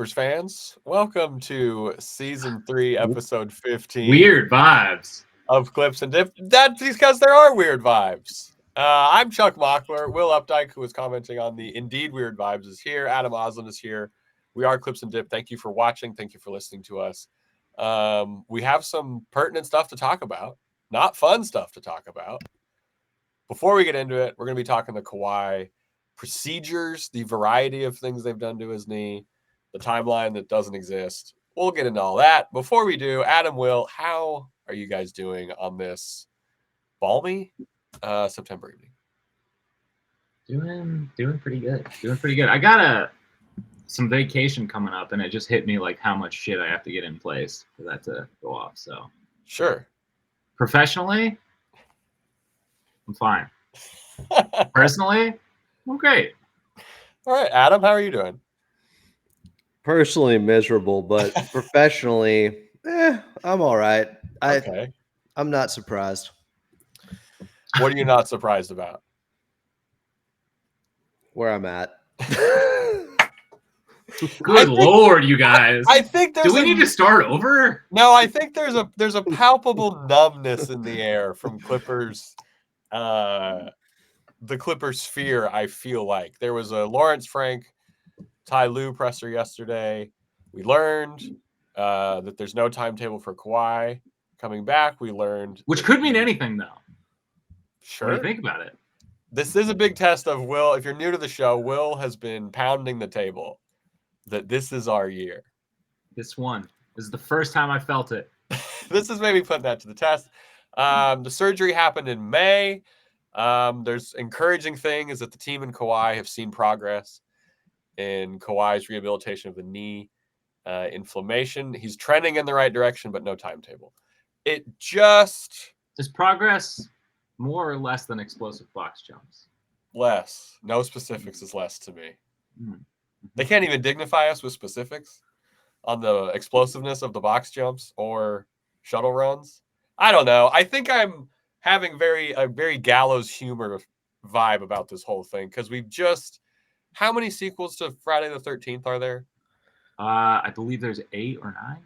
Clippers fans. Welcome to Season 3, Episode 15. Weird vibes. Of Clips and Dip. That's because there are weird vibes. I'm Chuck Mockler. Will Updike, who was commenting on the Indeed Weird Vibes, is here. Adam Oslin is here. We are Clips and Dip. Thank you for watching. Thank you for listening to us. We have some pertinent stuff to talk about. Not fun stuff to talk about. Before we get into it, we're going to be talking the Kawhi procedures, the variety of things they've done to his knee, the timeline that doesn't exist. We'll get into all that. Before we do, Adam, Will, how are you guys doing on this balmy September evening? Doing pretty good. I got some vacation coming up, and it just hit me like how much shit I have to get in place for that to go off. So sure. Professionally, I'm fine. Personally, I'm great. All right, Adam, how are you doing? Personally miserable, but professionally, I'm all right. I'm not surprised. What are you not surprised about? Where I'm at. Good Lord, you guys. I think do we need to start over? No, I think there's a palpable numbness in the air from Clippers. The Clippers sphere, I feel like. There was a Lawrence Frank, Ty Lue presser yesterday. We learned that there's no timetable for Kawhi coming back. We learned... Which could mean anything, though. Sure. What do you think about it? This is a big test of Will. If you're new to the show, Will has been pounding the table that this is our year. This is the first time I felt it. This is maybe putting that to the test. The surgery happened in May. There's encouraging thing is that the team and Kawhi have seen progress in Kawhi's rehabilitation of the knee inflammation. He's trending in the right direction, but no timetable. Does progress more or less than explosive box jumps? Less. No specifics is less to me. Mm-hmm. They can't even dignify us with specifics on the explosiveness of the box jumps or shuttle runs. I don't know. I think I'm having a very Gallows humor vibe about this whole thing because how many sequels to Friday the 13th are there? I believe there's 8 or 9.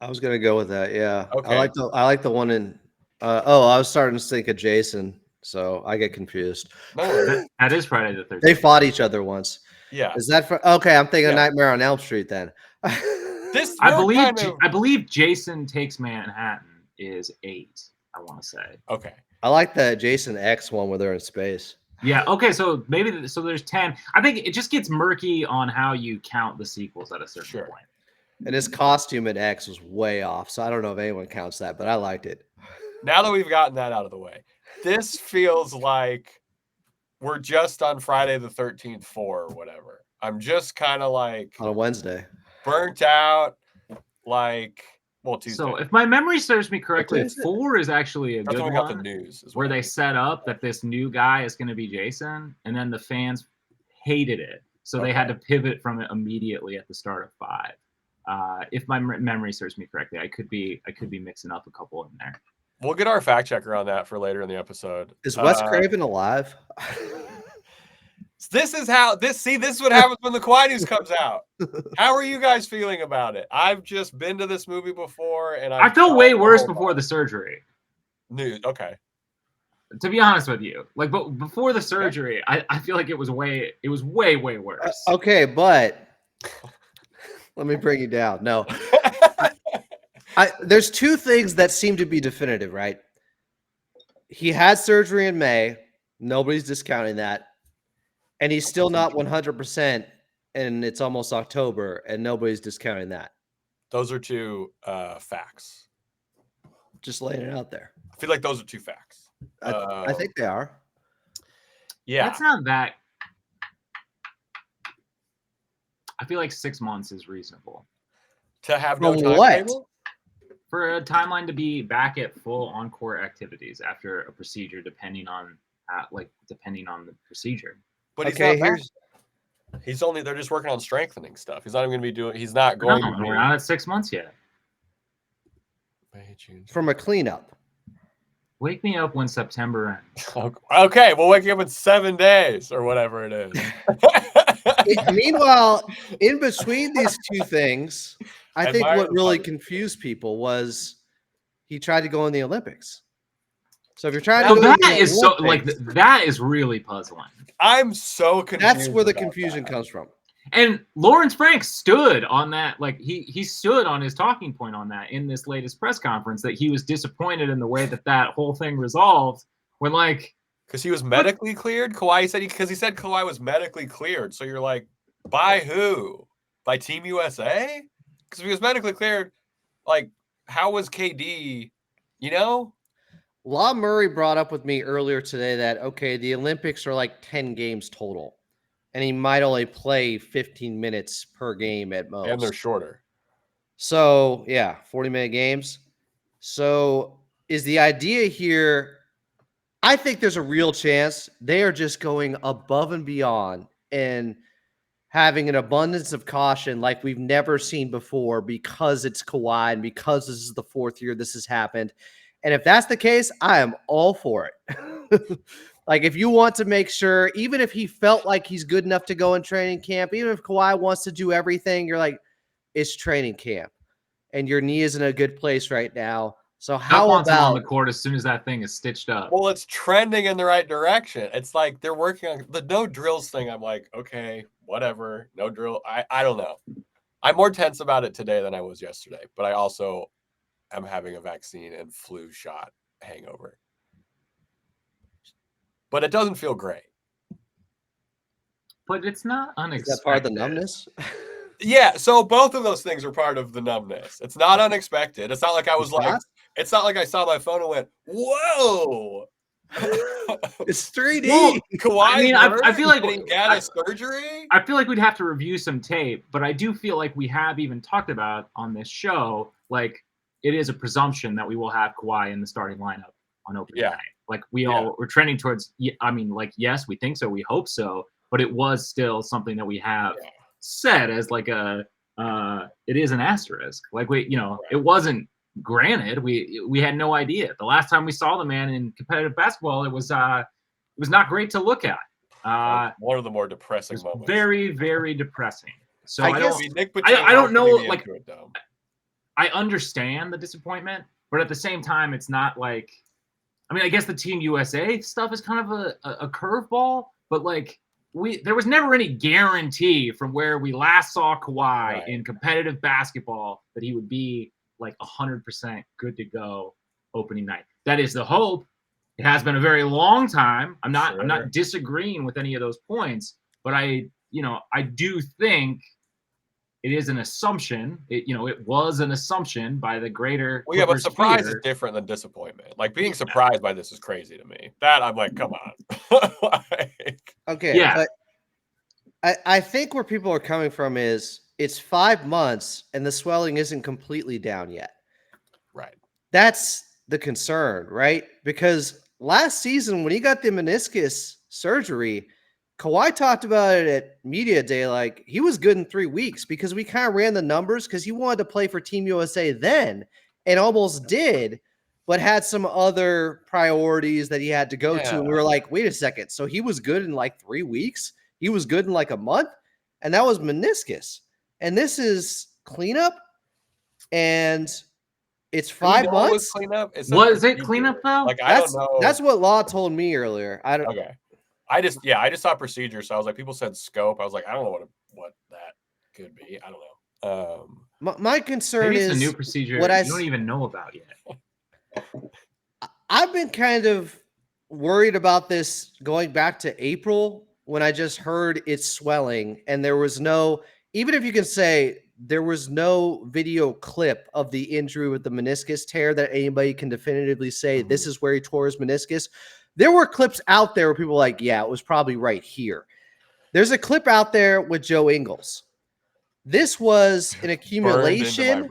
I was gonna go with that. Yeah, okay. I like the one in. I was starting to think of Jason, so I get confused. No, that is Friday the 13th. They fought each other once. Yeah, is that for? Okay, I'm thinking Nightmare on Elm Street then. I believe Jason Takes Manhattan is 8. I want to say. Okay. I like the Jason X one where they're in space. Yeah. Okay. So there's 10. I think it just gets murky on how you count the sequels at a certain point. And his costume in X was way off, so I don't know if anyone counts that, but I liked it. Now that we've gotten that out of the way, this feels like we're just on Friday the 13th 4 or whatever. I'm just kind of like on a Wednesday, burnt out. Tuesday. So if my memory serves me correctly, 4 is actually a good one. Got the news where they set up that this new guy is going to be Jason, and then the fans hated it, so they had to pivot from it immediately at the start of 5. If my memory serves me correctly, I could be mixing up a couple in there. We'll get our fact checker on that for later in the episode. Is Wes Craven alive? This is what happens when the Kawhi news comes out. How are you guys feeling about it? I've just been to this movie before, and I felt way worse before the surgery. Okay. To be honest with you, but before the surgery, I feel like it was way worse. Okay, but let me bring you down. No, there's two things that seem to be definitive, right? He had surgery in May. Nobody's discounting that. And he's still not 100%, and it's almost October, and nobody's discounting that. Those are two facts. Just laying it out there. I feel like those are two facts. I think they are. Yeah. That's not that. I feel like 6 months is reasonable. To have no timetable? For a timeline to be back at full on-court activities after a procedure, depending on the procedure. But they're just working on strengthening stuff. He's not even going to be we're not at 6 months yet. May, June. From a cleanup. Wake me up when September ends. Okay, we'll wake you up in 7 days or whatever it is. Meanwhile, in between these two things, I think Admire what the really positive. confused people was he tried to go in the Olympics. So if you're trying So to go in that the is so like Olympics, that is really puzzling. I'm so confused. that's where the about confusion that. comes from. And Lawrence Frank stood on that, like he stood on his talking point on that in this latest press conference, that he was disappointed in the way that whole thing resolved. When like, Because he was medically cleared. Kawhi said because he said Kawhi was medically cleared. So you're like, by who? By Team USA? Because if he was medically cleared, like, how was KD? You know? Law Murray brought up with me earlier today that, okay, the Olympics are like 10 games total, and he might only play 15 minutes per game at most. And they're shorter. So, yeah, 40-minute games. So, is the idea here? I think there's a real chance they are just going above and beyond and having an abundance of caution like we've never seen before because it's Kawhi and because this is the fourth year this has happened. And if that's the case, I am all for it. Like, if you want to make sure, even if he felt like he's good enough to go in training camp, even if Kawhi wants to do everything, you're like, it's training camp and your knee is in a good place right now. So how wants him on about the court as soon as that thing is stitched up? Well, it's trending in the right direction. It's like they're working on the no drills thing. I'm like, okay, whatever. No drill. I don't know. I'm more tense about it today than I was yesterday, but I also am having a vaccine and flu shot hangover. But it doesn't feel great. But it's not is unexpected. that part of the numbness? Yeah, so both of those things are part of the numbness. It's not unexpected. It's not like I was It's like, not? it's not like I saw my phone and went, whoa. It's 3D. Well, Kawhi, I mean, I feel like getting Gaddis surgery. I feel like we'd have to review some tape, but I do feel like we have even talked about on this show, like it is a presumption that we will have Kawhi in the starting lineup on opening night. Like we're trending towards. I mean, like yes, we think so, we hope so, but it was still something that we have said as like a. It is an asterisk. Like it wasn't granted. We had no idea. The last time we saw the man in competitive basketball, it was not great to look at. One of the more depressing moments. Very, very depressing. So I don't know. Like, I understand the disappointment, but at the same time, it's not like. I mean, I guess the Team USA stuff is kind of a curveball, but like there was never any guarantee from where we last saw Kawhi in competitive basketball that he would be like 100% good to go opening night. That is the hope. It has been a very long time. I'm not disagreeing with any of those points, but I do think it is an assumption. It was an assumption by the greater. Well, yeah, but surprise is different than disappointment. Like being surprised by this is crazy to me. That I'm like, come on. Okay, yeah. But I think where people are coming from is it's 5 months and the swelling isn't completely down yet. Right. That's the concern, right? Because last season when he got the meniscus surgery, Kawhi talked about it at Media Day, like he was good in 3 weeks because we kind of ran the numbers because he wanted to play for Team USA then and almost did, but had some other priorities that he had to go to. And we were like, wait a second. So he was good in like 3 weeks. He was good in like a month. And that was meniscus. And this is cleanup. And it's 5 months. Cleanup? Was it cleanup though? Like, I don't know. That's what Law told me earlier. Okay. I just saw procedure. So I was like, people said scope. I was like, I don't know what that could be. I don't know. My concern is a new procedure you don't even know about yet. I've been kind of worried about this going back to April when I just heard it's swelling and there was even if you can say there was no video clip of the injury with the meniscus tear that anybody can definitively say this is where he tore his meniscus. There were clips out there where people were like, yeah, it was probably right here. There's a clip out there with Joe Ingles. This was an accumulation,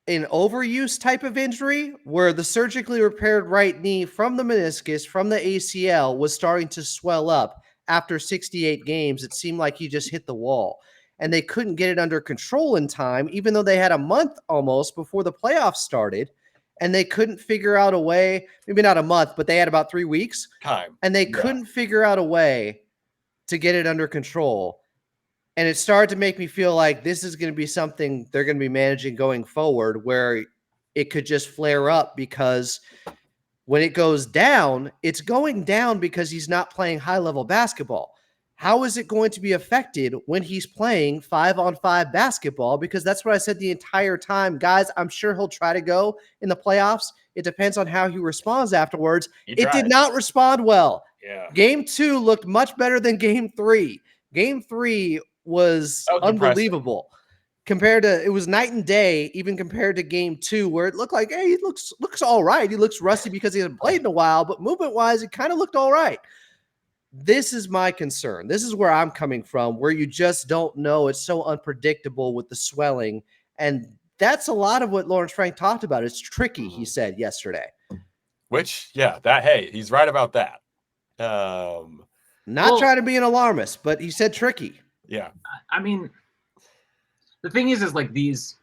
an overuse type of injury where the surgically repaired right knee from the meniscus, from the ACL, was starting to swell up after 68 games. It seemed like he just hit the wall. And they couldn't get it under control in time, even though they had a month almost before the playoffs started. And they couldn't figure out a way, maybe not a month, but they had about 3 weeks. Time. And they couldn't figure out a way to get it under control. And it started to make me feel like this is going to be something they're going to be managing going forward, where it could just flare up, because when it goes down, it's going down because he's not playing high-level basketball. How is it going to be affected when he's playing 5-on-5 basketball? Because that's what I said the entire time. Guys, I'm sure he'll try to go in the playoffs. It depends on how he responds afterwards. It did not respond well. Yeah. Game 2 looked much better than Game 3. Game 3 was unbelievable. It was night and day, even compared to Game 2, where it looked like, hey, he looks all right. He looks rusty because he hasn't played in a while, but movement-wise, it kind of looked all right. This is my concern. This is where I'm coming from, where you just don't know. It's so unpredictable with the swelling, and that's a lot of what Lawrence Frank talked about. It's tricky, he said yesterday. Which, hey, he's right about that. Not trying to be an alarmist, but he said tricky. Yeah. I mean, the thing is like these,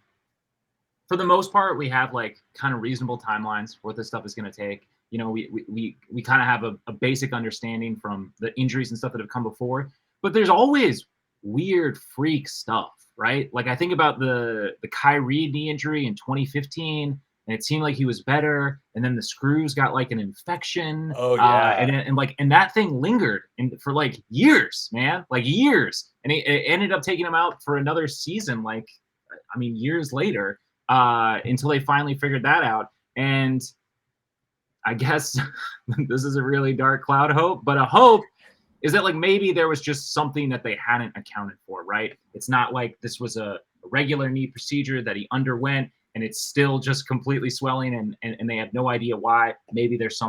for the most part, we have like kind of reasonable timelines for what this stuff is going to take. You know, we kind of have a basic understanding from the injuries and stuff that have come before, but there's always weird freak stuff, right? Like I think about the Kyrie knee injury in 2015, and it seemed like he was better, and then the screws got like an infection. Oh yeah, and that thing lingered for like years, man, like years, and it ended up taking him out for another season, like I mean years later, until they finally figured that out. And I guess this is a really dark cloud of hope, but a hope is that like maybe there was just something that they hadn't accounted for, right? It's not like this was a regular knee procedure that he underwent and it's still just completely swelling and they have no idea why. Maybe there's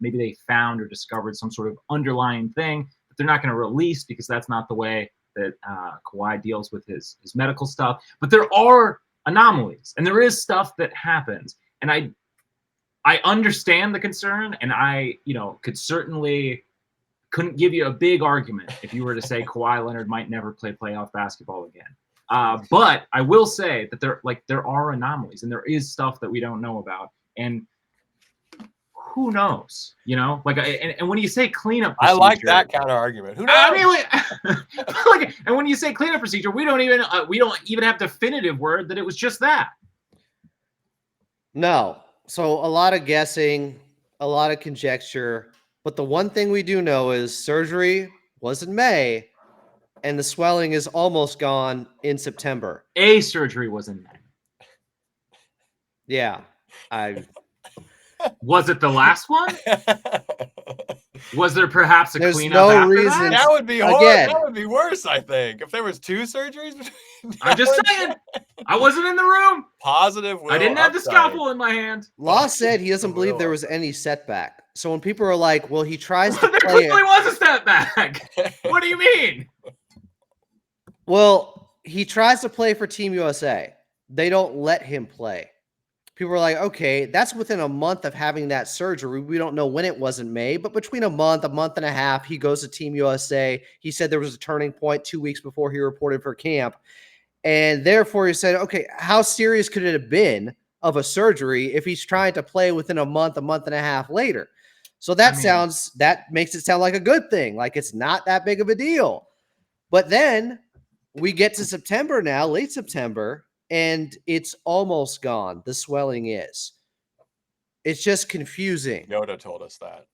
maybe they found or discovered some sort of underlying thing that they're not going to release because that's not the way that Kawhi deals with his medical stuff. But there are anomalies and there is stuff that happens. And I understand the concern, and I, couldn't give you a big argument if you were to say Kawhi Leonard might never play playoff basketball again. But I will say that there are anomalies, and there is stuff that we don't know about, and who knows, and when you say cleanup procedure, I like that counter argument. Who knows? I mean, and when you say cleanup procedure, we don't even have definitive word that it was just that. No. So a lot of guessing, a lot of conjecture, but the one thing we do know is surgery was in May, and the swelling is almost gone in September. A surgery was in May. Yeah. Was it the last one? Was there perhaps a There's cleanup no after reason. That would be Again. horrible. That would be worse, I think. If there was 2 surgeries between I'm just saying. I wasn't in the room. Positive. I didn't have the scalpel in my hand. Law said he doesn't believe there was any setback. So when people are like, well, he tries to There play clearly was a step back. What do you mean? Well, he tries to play for Team USA. They don't let him play. People are like, okay, that's within a month of having that surgery. We don't know when it was in May, but between a month and a half, he goes to Team USA. He said there was a turning point 2 weeks before he reported for camp. And therefore he said, okay, how serious could it have been of a surgery if he's trying to play within a month and a half later? So that makes it sound like a good thing. Like it's not that big of a deal. But then we get to September now, late September, and it's almost gone. The swelling is. It's just confusing. Yoda told us that.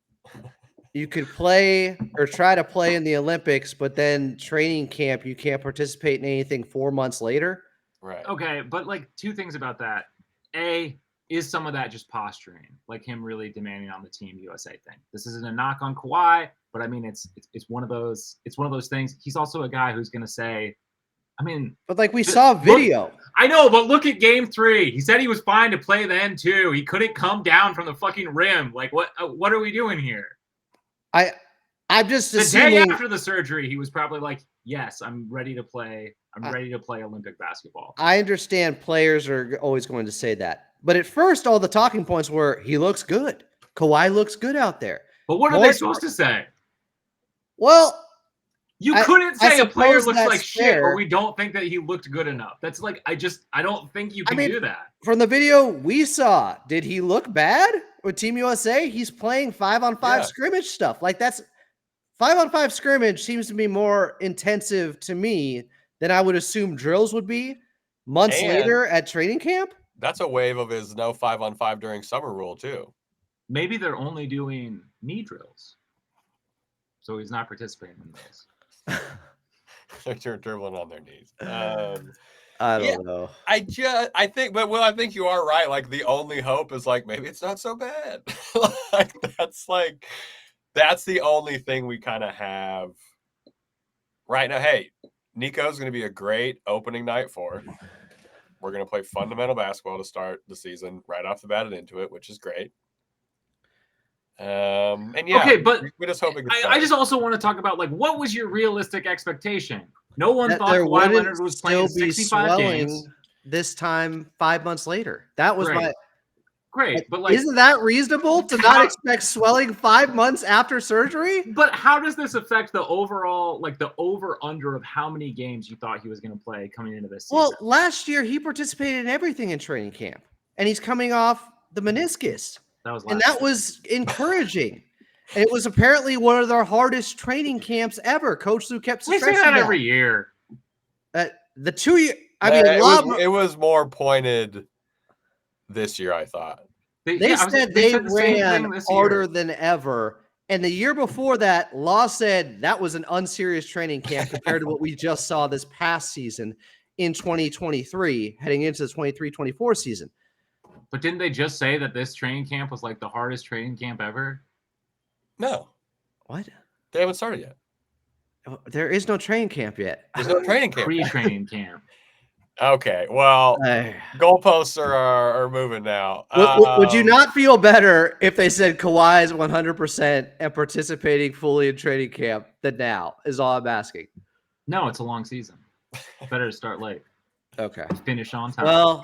You could play or try to play in the Olympics, but then training camp, you can't participate in anything 4 months later. Right. Okay, but like 2 things about that. A, is some of that just posturing, like him really demanding on the Team USA thing. This isn't a knock on Kawhi, but I mean it's one of those things. He's also a guy who's going to say, but like we saw video. I know, but look at Game 3. He said he was fine to play then too. He couldn't come down from the fucking rim. Like what are we doing here? I'm just the assuming day after the surgery, he was probably like, "Yes, I'm ready to play. I'm ready to play Olympic basketball." I understand players are always going to say that, but at first, all the talking points were he looks good. Kawhi looks good out there. But what are they supposed to say? Well, you couldn't say a player looks like fair. shit, or we don't think that he looked good enough. That's like I don't think you can do that. From the video we saw, did he look bad with Team USA? He's playing 5-on-5 scrimmage stuff. Like that's 5-on-5 scrimmage seems to be more intensive to me than I would assume drills would be months And later at training camp. that's a wave of his no 5-on-5 during summer rule too. Maybe they're only doing knee drills, so he's not participating in those. They're dribbling on their knees. I don't know. I think, but Will, I think you are right. Like the only hope is like maybe it's not so bad. That's the only thing we kind of have right now. Hey, Nico's going to be a great opening night for. We're going to play fundamental basketball to start the season right off the bat and into it, which is great. And yeah, okay, but we just hope it gets I just also want to talk about like what was your realistic expectation? No one That thought there Kawhi wouldn't Leonard was playing still be 65 swelling games. this time 5 months later. That was my Great, but like, isn't that reasonable to not expect swelling 5 months after surgery? But how does this affect the overall, like the over/under of how many games you thought he was going to play coming into this season? Well, last year he participated in everything in training camp, and he's coming off the meniscus, that was encouraging. And it was apparently one of their hardest training camps ever. Coach Lou kept they stressing say that every year. The 2 year, it was more pointed this year, I thought. They said they ran harder than ever. And the year before that, Law said that was an unserious training camp compared to what we just saw this past season in 2023, heading into the 23-24 season. But didn't they just say that this training camp was like the hardest training camp ever? No. What? They haven't started yet. There is no training camp yet. There's no training camp. Pre-training camp. Okay, well, goalposts are moving now. Would you not feel better if they said Kawhi is 100% and participating fully in training camp than now, is all I'm asking. No, it's a long season. Better to start late. Okay. Finish on time. Well,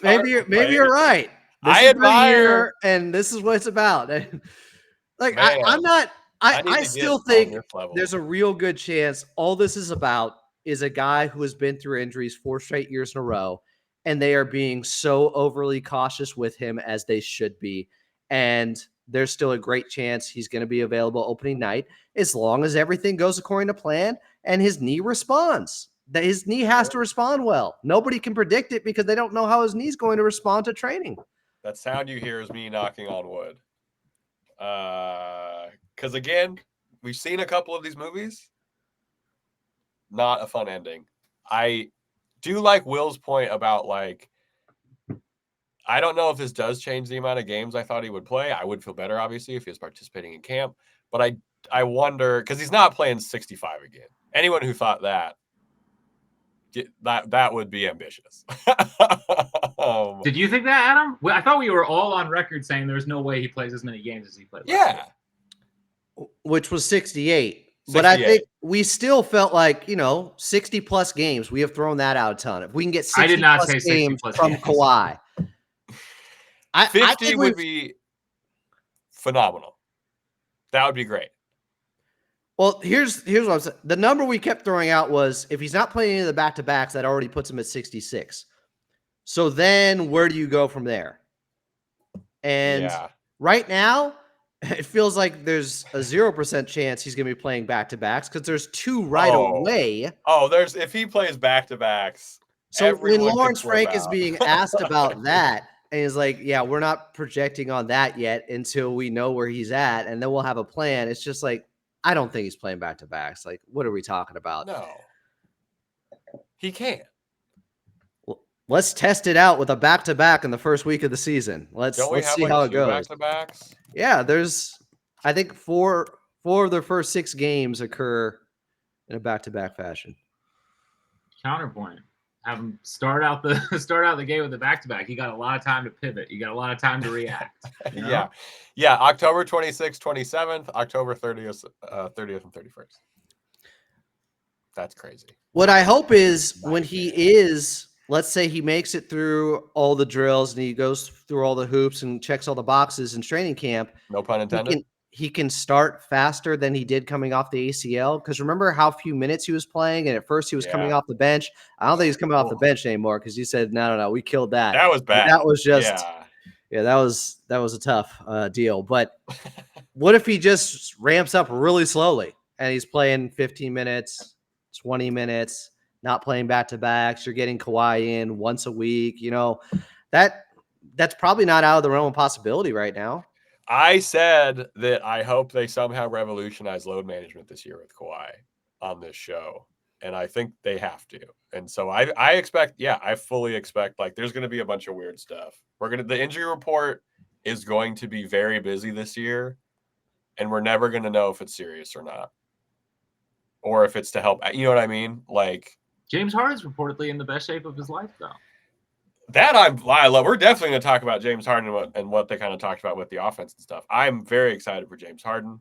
maybe you're right. I admire, and this is what it's about. Like, man, I still think there's a real good chance all this is about is a guy who has been through injuries 4 straight years in a row, and they are being so overly cautious with him as they should be. And there's still a great chance he's going to be available opening night as long as everything goes according to plan and his knee responds. That his knee has to respond well. Nobody can predict it because they don't know how his knee's going to respond to training. That sound you hear is me knocking on wood. Because again, we've seen a couple of these movies. Not a fun ending. I do like Will's point about like, I don't know if this does change the amount of games I thought he would play. I would feel better, obviously, if he was participating in camp. But I wonder, because he's not playing 65 again. Anyone who thought that would be ambitious. Did you think that, Adam? Well, I thought we were all on record saying there's no way he plays as many games as he played. Yeah. Which was 68. But I think we still felt like, 60 plus games. We have thrown that out a ton. If we can get 60 plus games from Kawhi, 50 would be phenomenal. That would be great. Well, here's what I'm saying. The number we kept throwing out was if he's not playing any of the back-to-backs, that already puts him at 66. So then where do you go from there? And right now, it feels like there's a 0% chance he's going to be playing back-to-backs because there's 2 right away. If he plays back-to-backs. So when Lawrence Frank is being asked about that, and he's like, yeah, we're not projecting on that yet until we know where he's at, and then we'll have a plan. It's just like, I don't think he's playing back-to-backs. Like, what are we talking about? No. He can't. Well, let's test it out with a back-to-back in the first week of the season. Let's see how it goes. Back-to-backs? Yeah, there's, I think, four of their first 6 games occur in a back-to-back fashion. Counterpoint. Have him start out the game with the back-to-back. You got a lot of time to pivot. You got a lot of time to react. You know? Yeah. October 26th, 27th, October 30th and 31st. That's crazy. What I hope is when he is, let's say he makes it through all the drills and he goes through all the hoops and checks all the boxes in training camp. No pun intended. He can start faster than he did coming off the ACL. Because remember how few minutes he was playing, and at first he was coming off the bench. I don't think he's coming off the bench anymore because he said, "No, we killed that." That was bad. That was just, that was a tough deal. But what if he just ramps up really slowly and he's playing 15 minutes, 20 minutes, not playing back-to-backs. You're getting Kawhi in once a week. That's probably not out of the realm of possibility right now. I said that I hope they somehow revolutionize load management this year with Kawhi on this show. And I think they have to. And so I expect, I fully expect like there's going to be a bunch of weird stuff. The injury report is going to be very busy this year. And we're never going to know if it's serious or not. Or if it's to help, you know what I mean? Like James Harden's reportedly in the best shape of his life, though. That I love. We're definitely going to talk about James Harden and what they kind of talked about with the offense and stuff. I'm very excited for James Harden.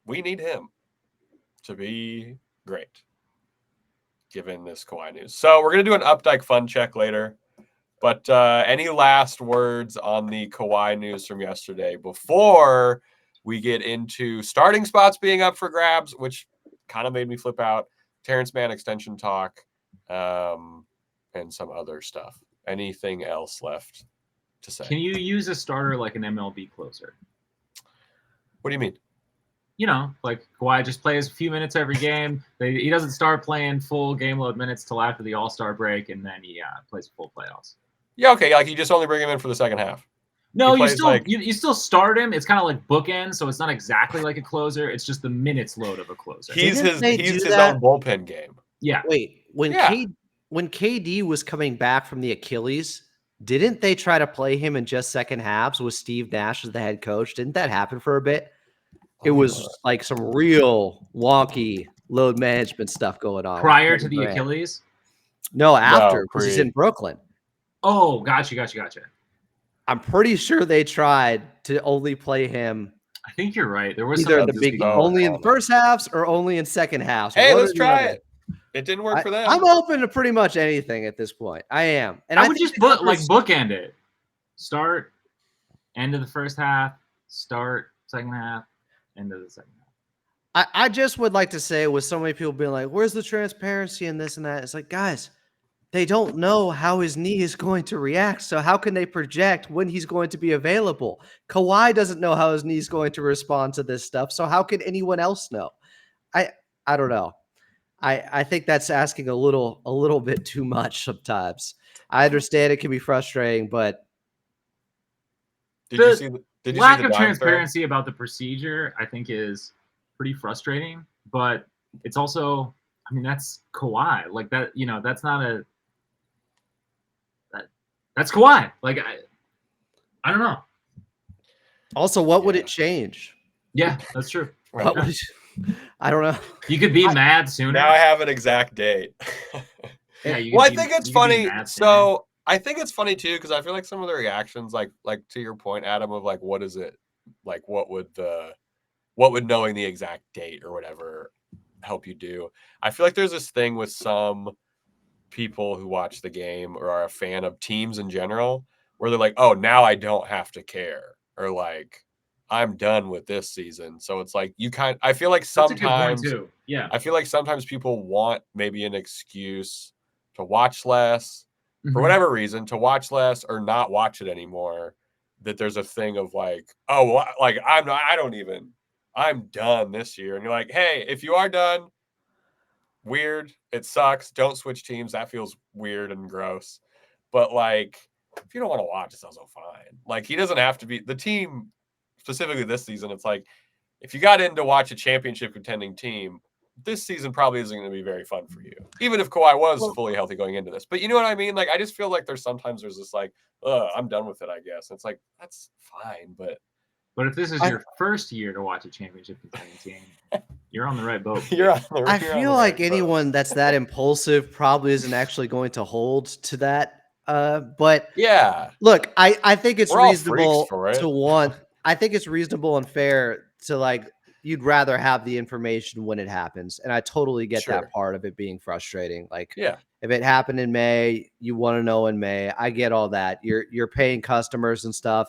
We need him to be great, given this Kawhi news. So we're going to do an Updike fun check later. But any last words on the Kawhi news from yesterday before we get into starting spots being up for grabs, which kind of made me flip out, Terance Mann extension talk, and some other stuff. Anything else left to say? Can you use a starter like an MLB closer? What do you mean? Like Kawhi just plays a few minutes every game. He doesn't start playing full game load minutes till after the All-Star break, and then he plays full playoffs. Yeah, okay. Like you just only bring him in for the second half. No, you still start him. It's kind of like bookend, so it's not exactly like a closer. It's just the minutes load of a closer. He's his own bullpen game. Yeah. Wait, when KD was coming back from the Achilles, didn't they try to play him in just second halves with Steve Nash as the head coach? Didn't that happen for a bit? It was like some real wonky load management stuff going on. Prior to the Achilles? No, after, because he's in Brooklyn. Oh, gotcha. I'm pretty sure they tried to only play him. I think you're right. There was either in only in the first halves or only in second halves. Hey, let's try it. It didn't work for them. I'm open to pretty much anything at this point. I am. And I would just bookend it. Start, end of the first half, start, second half, end of the second half. I just would like to say, with so many people being like, where's the transparency in this and that? It's like, guys, they don't know how his knee is going to react. So how can they project when he's going to be available? Kawhi doesn't know how his knee is going to respond to this stuff. So how can anyone else know? I don't know. I think that's asking a little bit too much sometimes. I understand it can be frustrating, but did you see the lack of transparency about the procedure, I think, is pretty frustrating. But it's also, I mean, that's Kawhi. Like that, that's not a that's Kawhi. Like I don't know. Also, what would it change? Yeah, that's true. I don't know. You could be mad sooner. Now I have an exact date. Yeah. I think it's funny. So I think it's funny too, because I feel like some of the reactions, like to your point, Adam, of like, what is it? Like, what would knowing the exact date or whatever help you do? I feel like there's this thing with some people who watch the game or are a fan of teams in general, where they're like, oh, now I don't have to care, or like, I'm done with this season. So it's like I feel like sometimes too. Yeah. I feel like sometimes people want maybe an excuse to watch less for whatever reason, to watch less or not watch it anymore. That there's a thing of like, oh, well, like I'm done this year. And you're like, hey, if you are done, weird, it sucks. Don't switch teams. That feels weird and gross. But like, if you don't want to watch, it's also fine. Like, he doesn't have to be the team. Specifically this season, it's like if you got in to watch a championship contending team, this season probably isn't going to be very fun for you, even if Kawhi was fully healthy going into this. But you know what I mean? Like, I just feel like there's this like, I'm done with it, I guess. And it's like, that's fine. But if this is your first year to watch a championship contending team, you're on the right boat. I feel like anyone that's that impulsive probably isn't actually going to hold to that. But yeah, look, I think it's reasonable to want. I think it's reasonable and fair to like, you'd rather have the information when it happens. And I totally get that part of it being frustrating. Like, if it happened in May, you want to know in May. I get all that. You're paying customers and stuff.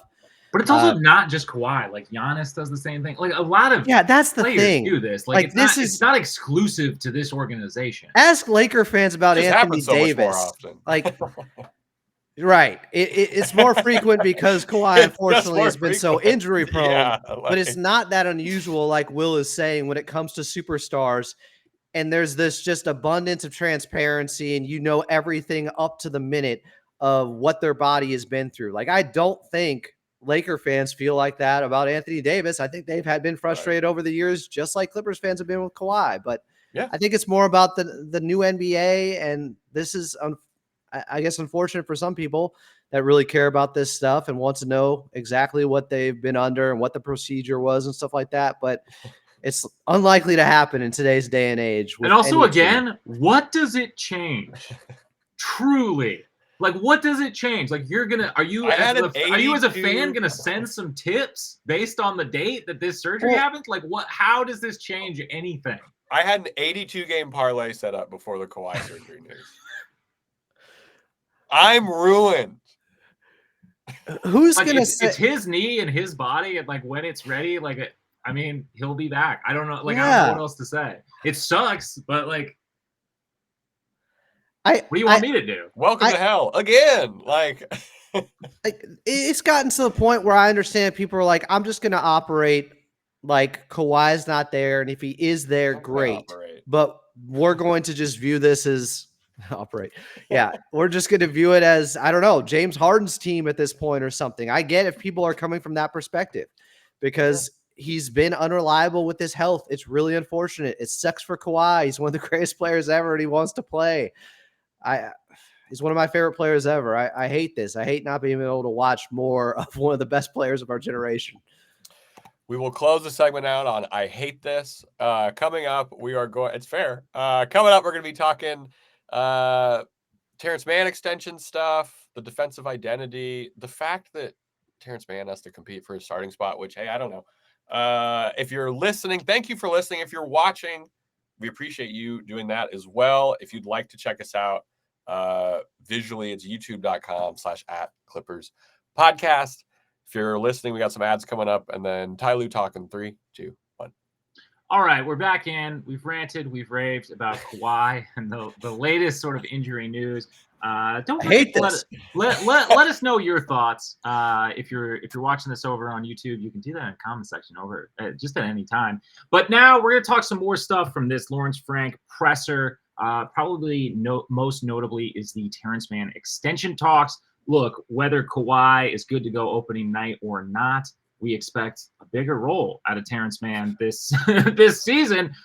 But it's also not just Kawhi. Like Giannis does the same thing. Like a lot of that's the players thing. Do this. It's not exclusive to this organization. Ask Laker fans about Anthony Davis. Like right. It's more frequent because Kawhi, unfortunately, has been so injury prone. But it's not that unusual, like Will is saying, when it comes to superstars. and there's this just abundance of transparency, and you know everything up to the minute of what their body has been through. Like, I don't think Laker fans feel like that about Anthony Davis. I think they've been frustrated over the years, just like Clippers fans have been with Kawhi. But Yeah. I think it's more about the new NBA, and this is, I guess, unfortunate for some people that really care about this stuff and want to know exactly what they've been under and what the procedure was and stuff like that. But it's unlikely to happen in today's day and age. And also, again, what does it change? Truly. Like, what does it change? Like, are you as a fan gonna send some tips based on the date that this surgery happens? Like, how does this change anything? I had an 82-game parlay set up before the Kawhi surgery news. I'm ruined. Who's like, gonna it's his knee and his body, and like when it's ready, like I mean, he'll be back. I don't know, I don't know what else to say. It sucks, but like, what do you want me to do? Welcome to hell again. Like, it's gotten to the point where I understand people are like, I'm just gonna operate like Kawhi's not there, and if he is there, great. But we're going to just view this as operate. Yeah, we're just going to view it as, I don't know, James Harden's team at this point or something. I get if people are coming from that perspective because he's been unreliable with his health. It's really unfortunate. It sucks for Kawhi. He's one of the greatest players ever, and he wants to play. He's one of my favorite players ever. I hate this. I hate not being able to watch more of one of the best players of our generation. We will close the segment out on I hate this. Coming up, we are going. It's fair. Coming up, we're going to be talking Terance Mann extension stuff, the defensive identity, the fact that Terance Mann has to compete for his starting spot, which, hey, I don't know. If you're listening, thank you for listening. If you're watching, we appreciate you doing that as well. If you'd like to check us out visually, it's youtube.com/@ClippersPodcast. If you're listening, we got some ads coming up, and then Ty Lue talking 3, 2, 1. All right, we're back in. We've ranted, we've raved about Kawhi and the latest sort of injury news. Don't forget to let us know your thoughts. If you're watching this over on YouTube, you can do that in the comment section over just at any time. But now we're gonna talk some more stuff from this Lawrence Frank presser. Probably most notably is the Terance Mann extension talks. Look, whether Kawhi is good to go opening night or not, we expect a bigger role out of Terance Mann this season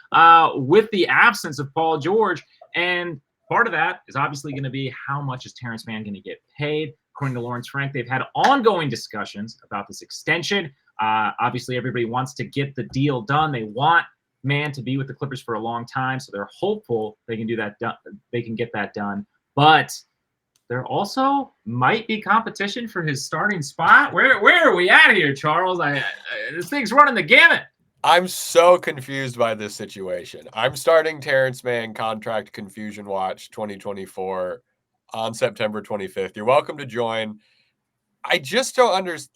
with the absence of Paul George. And part of that is obviously going to be how much is Terance Mann going to get paid. According to Lawrence Frank, they've had ongoing discussions about this extension. Obviously, everybody wants to get the deal done. They want Mann to be with the Clippers for a long time, so they're hopeful they can do that. They can get that done, but there also might be competition for his starting spot. Where are we at here, Charles? This thing's running the gamut. I'm so confused by this situation. I'm starting Terance Mann Contract Confusion Watch 2024 on September 25th. You're welcome to join. I just don't understand.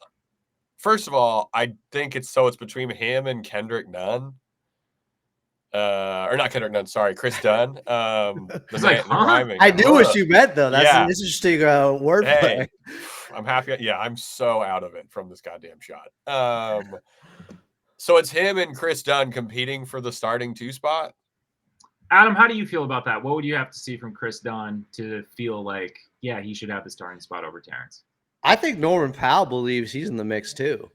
First of all, I think it's between him and Kendrick Nunn. Or not Kendrick Nunn, sorry, Chris Dunn. I knew what you meant, though. That's an interesting wordplay. I'm happy. Yeah, I'm so out of it from this goddamn shot. So it's him and Chris Dunn competing for the starting 2 spot. Adam, how do you feel about that? What would you have to see from Chris Dunn to feel like, yeah, he should have the starting spot over Terance? I think Norman Powell believes he's in the mix too.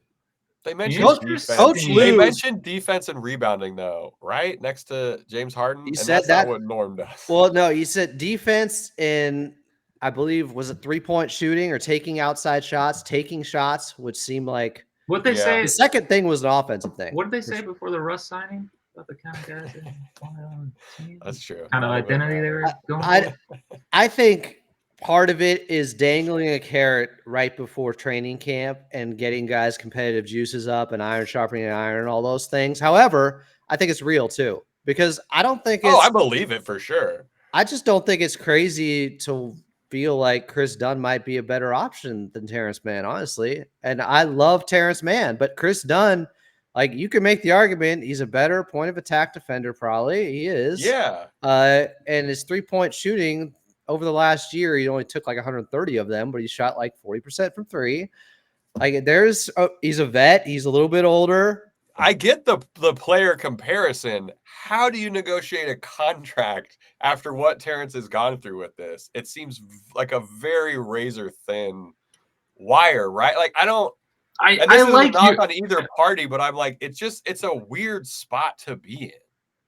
They mentioned defense and rebounding, though, right? Next to James Harden. He said that's not what Norm does. Well, no, he said defense and I believe was it 3-point shooting or taking outside shots, taking shots, which seemed like what they say. The second thing was an offensive thing. What did they say before the Russ signing about the kind of guys? That's true. Kind of identity they were going for? I think part of it is dangling a carrot right before training camp and getting guys' competitive juices up and iron sharpening iron and all those things. However, I think it's real too, because I don't think it's. Oh, I believe it for sure. I just don't think it's crazy to feel like Chris Dunn might be a better option than Terance Mann, honestly. And I love Terance Mann, but Chris Dunn, like, you can make the argument he's a better point of attack defender, probably. He is. Yeah. And his 3-point shooting over the last year, he only took like 130 of them, but he shot like 40% from 3. Like, he's a vet. He's a little bit older. I get the player comparison. How do you negotiate a contract after what Terance has gone through with this? It seems like a very razor thin wire, right? Like I this is like a knock on either party, but I'm like, it's a weird spot to be in.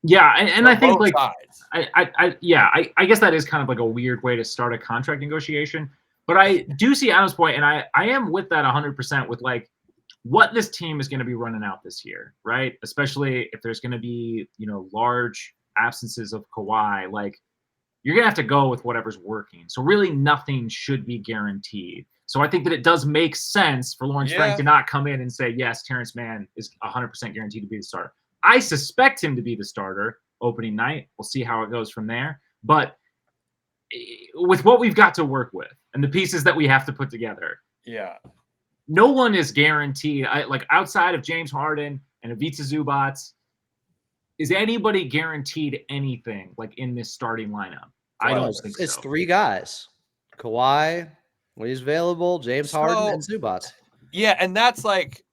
Yeah, and I think like sides. I guess that is kind of like a weird way to start a contract negotiation. But I do see Adam's point, and I am with that 100% with like what this team is going to be running out this year, right? Especially if there's going to be, large absences of Kawhi, like you're going to have to go with whatever's working. So really nothing should be guaranteed. So I think that it does make sense for Lawrence Frank to not come in and say, yes, Terance Mann is 100% guaranteed to be the starter. I suspect him to be the starter opening night. We'll see how it goes from there. But with what we've got to work with and the pieces that we have to put together, no one is guaranteed. Like outside of James Harden and Ivica Zubac, is anybody guaranteed anything like in this starting lineup? I don't think so. It's three guys: Kawhi when he's available, James Harden, and Zubac. Yeah, and that's like,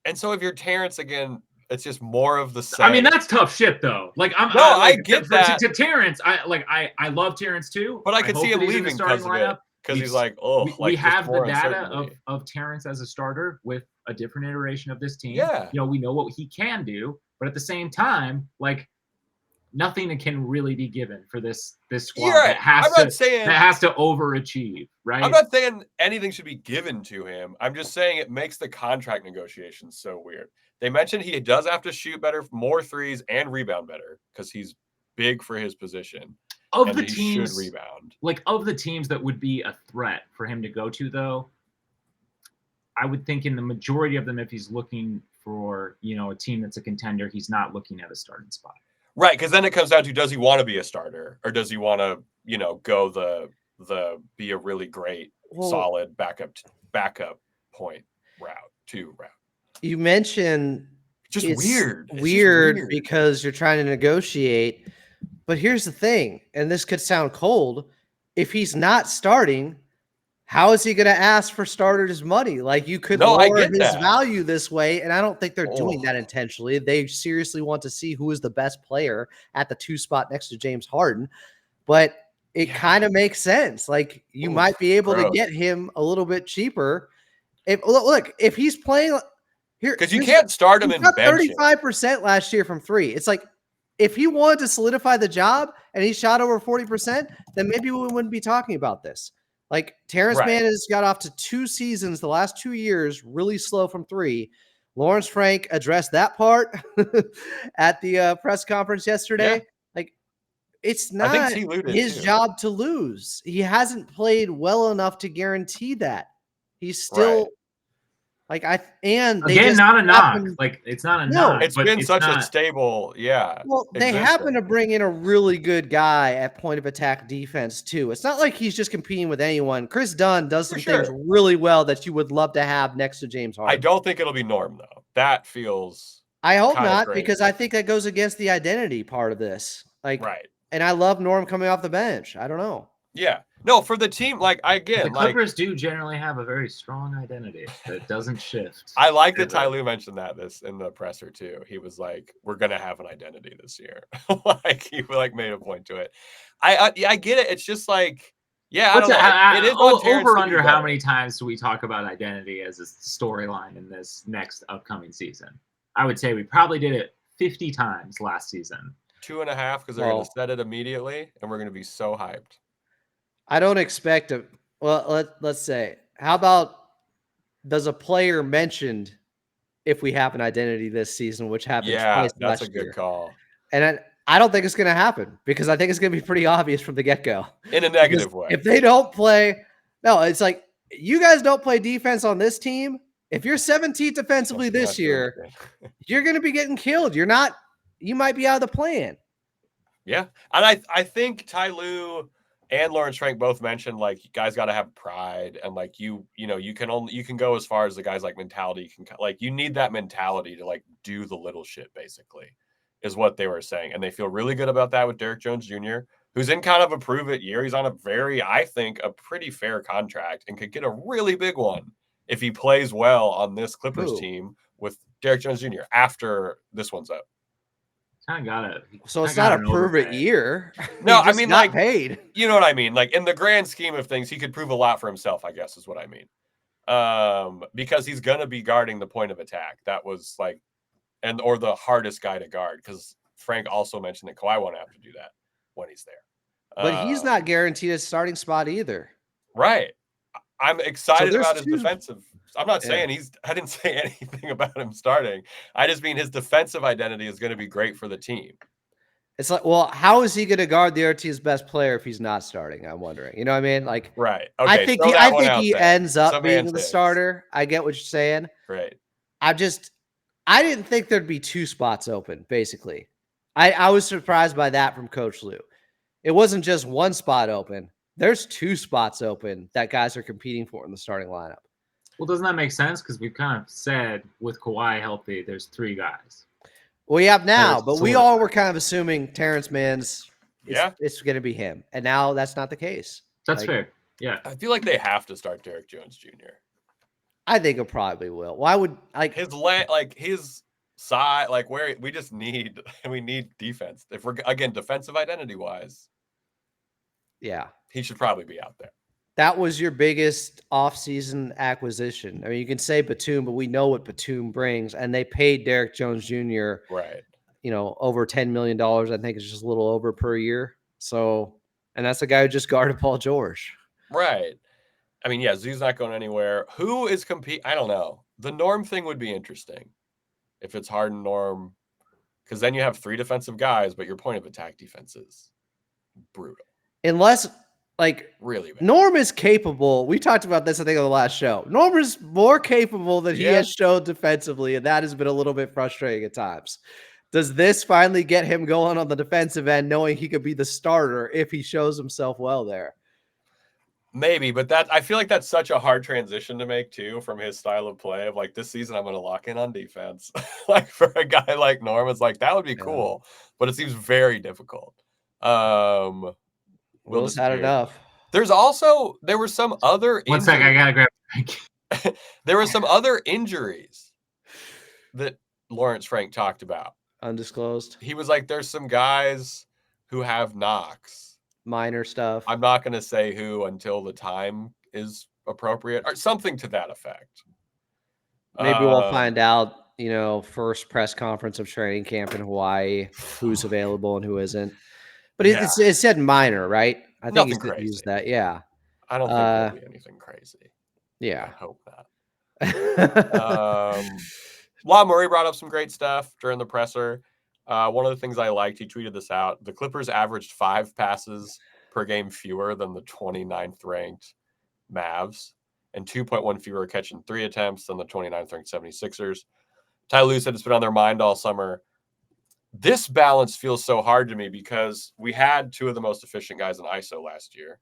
and so if you're Terance again, it's just more of the same. I mean, that's tough shit though. Like I get that. To Terance, I love Terance too. But I could see him leaving because of it. Because he's like, we have the data of Terance as a starter with a different iteration of this team. Yeah. We know what he can do, but at the same time, like nothing can really be given for this squad. Right. That has to overachieve, right? I'm not saying anything should be given to him. I'm just saying it makes the contract negotiations so weird. They mentioned he does have to shoot better, more threes, and rebound better because he's big for his position. Of the teams, should rebound. Like of the teams that would be a threat for him to go to, though, I would think in the majority of them, if he's looking for a team that's a contender, he's not looking at a starting spot. Right, because then it comes down to, does he want to be a starter or does he want to go the be a really great solid backup point route. You mentioned just it's weird because you're trying to negotiate. But here's the thing, and this could sound cold. If he's not starting, how is he going to ask for starters' money? Like you could lower his value this way, and I don't think they're doing that intentionally. They seriously want to see who is the best player at the 2 spot next to James Harden. But it kind of makes sense. Like you might be able to get him a little bit cheaper. If he's playing here, because you can't start him in bench. 35% last year from 3. It's like, if he wanted to solidify the job and he shot over 40%, then maybe we wouldn't be talking about this. Like Terance Mann has got off to 2 seasons, the last 2 years, really slow from 3. Lawrence Frank addressed that part at the press conference yesterday. Yeah. Like it's not his job to lose. He hasn't played well enough to guarantee that. He's still like not a knock. Like it's not a knock. It's been such a stable, Well, they happen to bring in a really good guy at point of attack defense too. It's not like he's just competing with anyone. Chris Dunn does some things really well that you would love to have next to James Harden. I don't think it'll be Norm though. That feels. I hope not, because I think that goes against the identity part of this. Like, and I love Norm coming off the bench. I don't know. Yeah. No, for the team, the Clippers do generally have a very strong identity that doesn't shift. I like that Ty Lue mentioned this in the presser too. He was like, "We're gonna have an identity this year." He made a point to it. I get it. It's just like, I don't know. It is over under how many times do we talk about identity as a storyline in this next upcoming season? I would say we probably did it 50 times last season. 2.5 because they're gonna set it immediately, and we're gonna be so hyped. I don't expect a let's say, how about does a player mentioned if we have an identity this season, which happened twice that's last a good year. Call. And I don't think it's going to happen because I think it's going to be pretty obvious from the get-go. In a negative way. If they don't play, it's like you guys don't play defense on this team. If you're 17th defensively this year, you're going to be getting killed. You might be out of the plan. Yeah. And I think Ty Lue and Lawrence Frank both mentioned you guys got to have pride and you can go as far as the guys mentality. You need that mentality to do the little shit basically is what they were saying. And they feel really good about that with Derrick Jones Jr., who's in kind of a prove it year. He's on a pretty fair contract and could get a really big one if he plays well on this Clippers team with Derek Jones Jr. after this one's up. Kind of got it. So it's not a prove-it year. No, I mean, got like, paid. You know what I mean? Like, in the grand scheme of things, he could prove a lot for himself, I guess is what I mean. Because he's going to be guarding the point of attack. That was like, or the hardest guy to guard, because Frank also mentioned that Kawhi won't have to do that when he's there. But he's not guaranteed a starting spot either. Right. I'm excited about his 2. defensive. I'm not saying I didn't say anything about him starting. I just mean his defensive identity is going to be great for the team. It's like, well, how is he going to guard the OT's best player if he's not starting? I'm wondering. You know what I mean? Like, right. Okay, I think he ends up being the starter. I get what you're saying. Right. I didn't think there'd be 2 spots open, basically. I was surprised by that from Coach Lue. It wasn't just 1 spot open. There's 2 spots open that guys are competing for in the starting lineup. Well, doesn't that make sense? Because we've kind of said with Kawhi healthy, there's 3 guys. We have now, but we all were kind of assuming Terance Mann's it's going to be him. And now that's not the case. That's fair. Yeah. I feel like they have to start Derek Jones Jr. I think it probably will. Why would his side, like where we just need defense. If we're again defensive identity wise, he should probably be out there. That was your biggest offseason acquisition. I mean, you can say Batum, but we know what Batum brings, and they paid Derek Jones Jr. right. Over $10 million. I think it's just a little over per year. So, and that's the guy who just guarded Paul George. Right. I mean, yeah, Zoo's not going anywhere. Who is competing? I don't know. The Norm thing would be interesting if it's Harden, Norm, because then you have 3 defensive guys, but your point of attack defense is brutal. Unless, really bad. Norm is capable. We talked about this, I think, on the last show. Norm is more capable than he has shown defensively, and that has been a little bit frustrating at times. Does this finally get him going on the defensive end, knowing he could be the starter if he shows himself well there? Maybe, but I feel like that's such a hard transition to make too from his style of play of like this season I'm going to lock in on defense. Like for a guy like Norm, it's like that would be cool, but it seems very difficult. Will's had enough. There were some other One second, I gotta grab a drink. There were some other injuries that Lawrence Frank talked about. Undisclosed. He was like, there's some guys who have knocks. Minor stuff. I'm not going to say who until the time is appropriate or something to that effect. Maybe we'll find out, first press conference of training camp in Hawaii, who's available and who isn't. But it said minor, right? I think nothing crazy. Used that. Yeah. I don't think there'll be anything crazy. Yeah. I hope not. La Murray brought up some great stuff during the presser. One of the things I liked, he tweeted this out. The Clippers averaged 5 passes per game fewer than the 29th ranked Mavs and 2.1 fewer catching 3 attempts than the 29th ranked 76ers. Ty Lue said it's been on their mind all summer. This balance feels so hard to me because we had 2 of the most efficient guys in ISO last year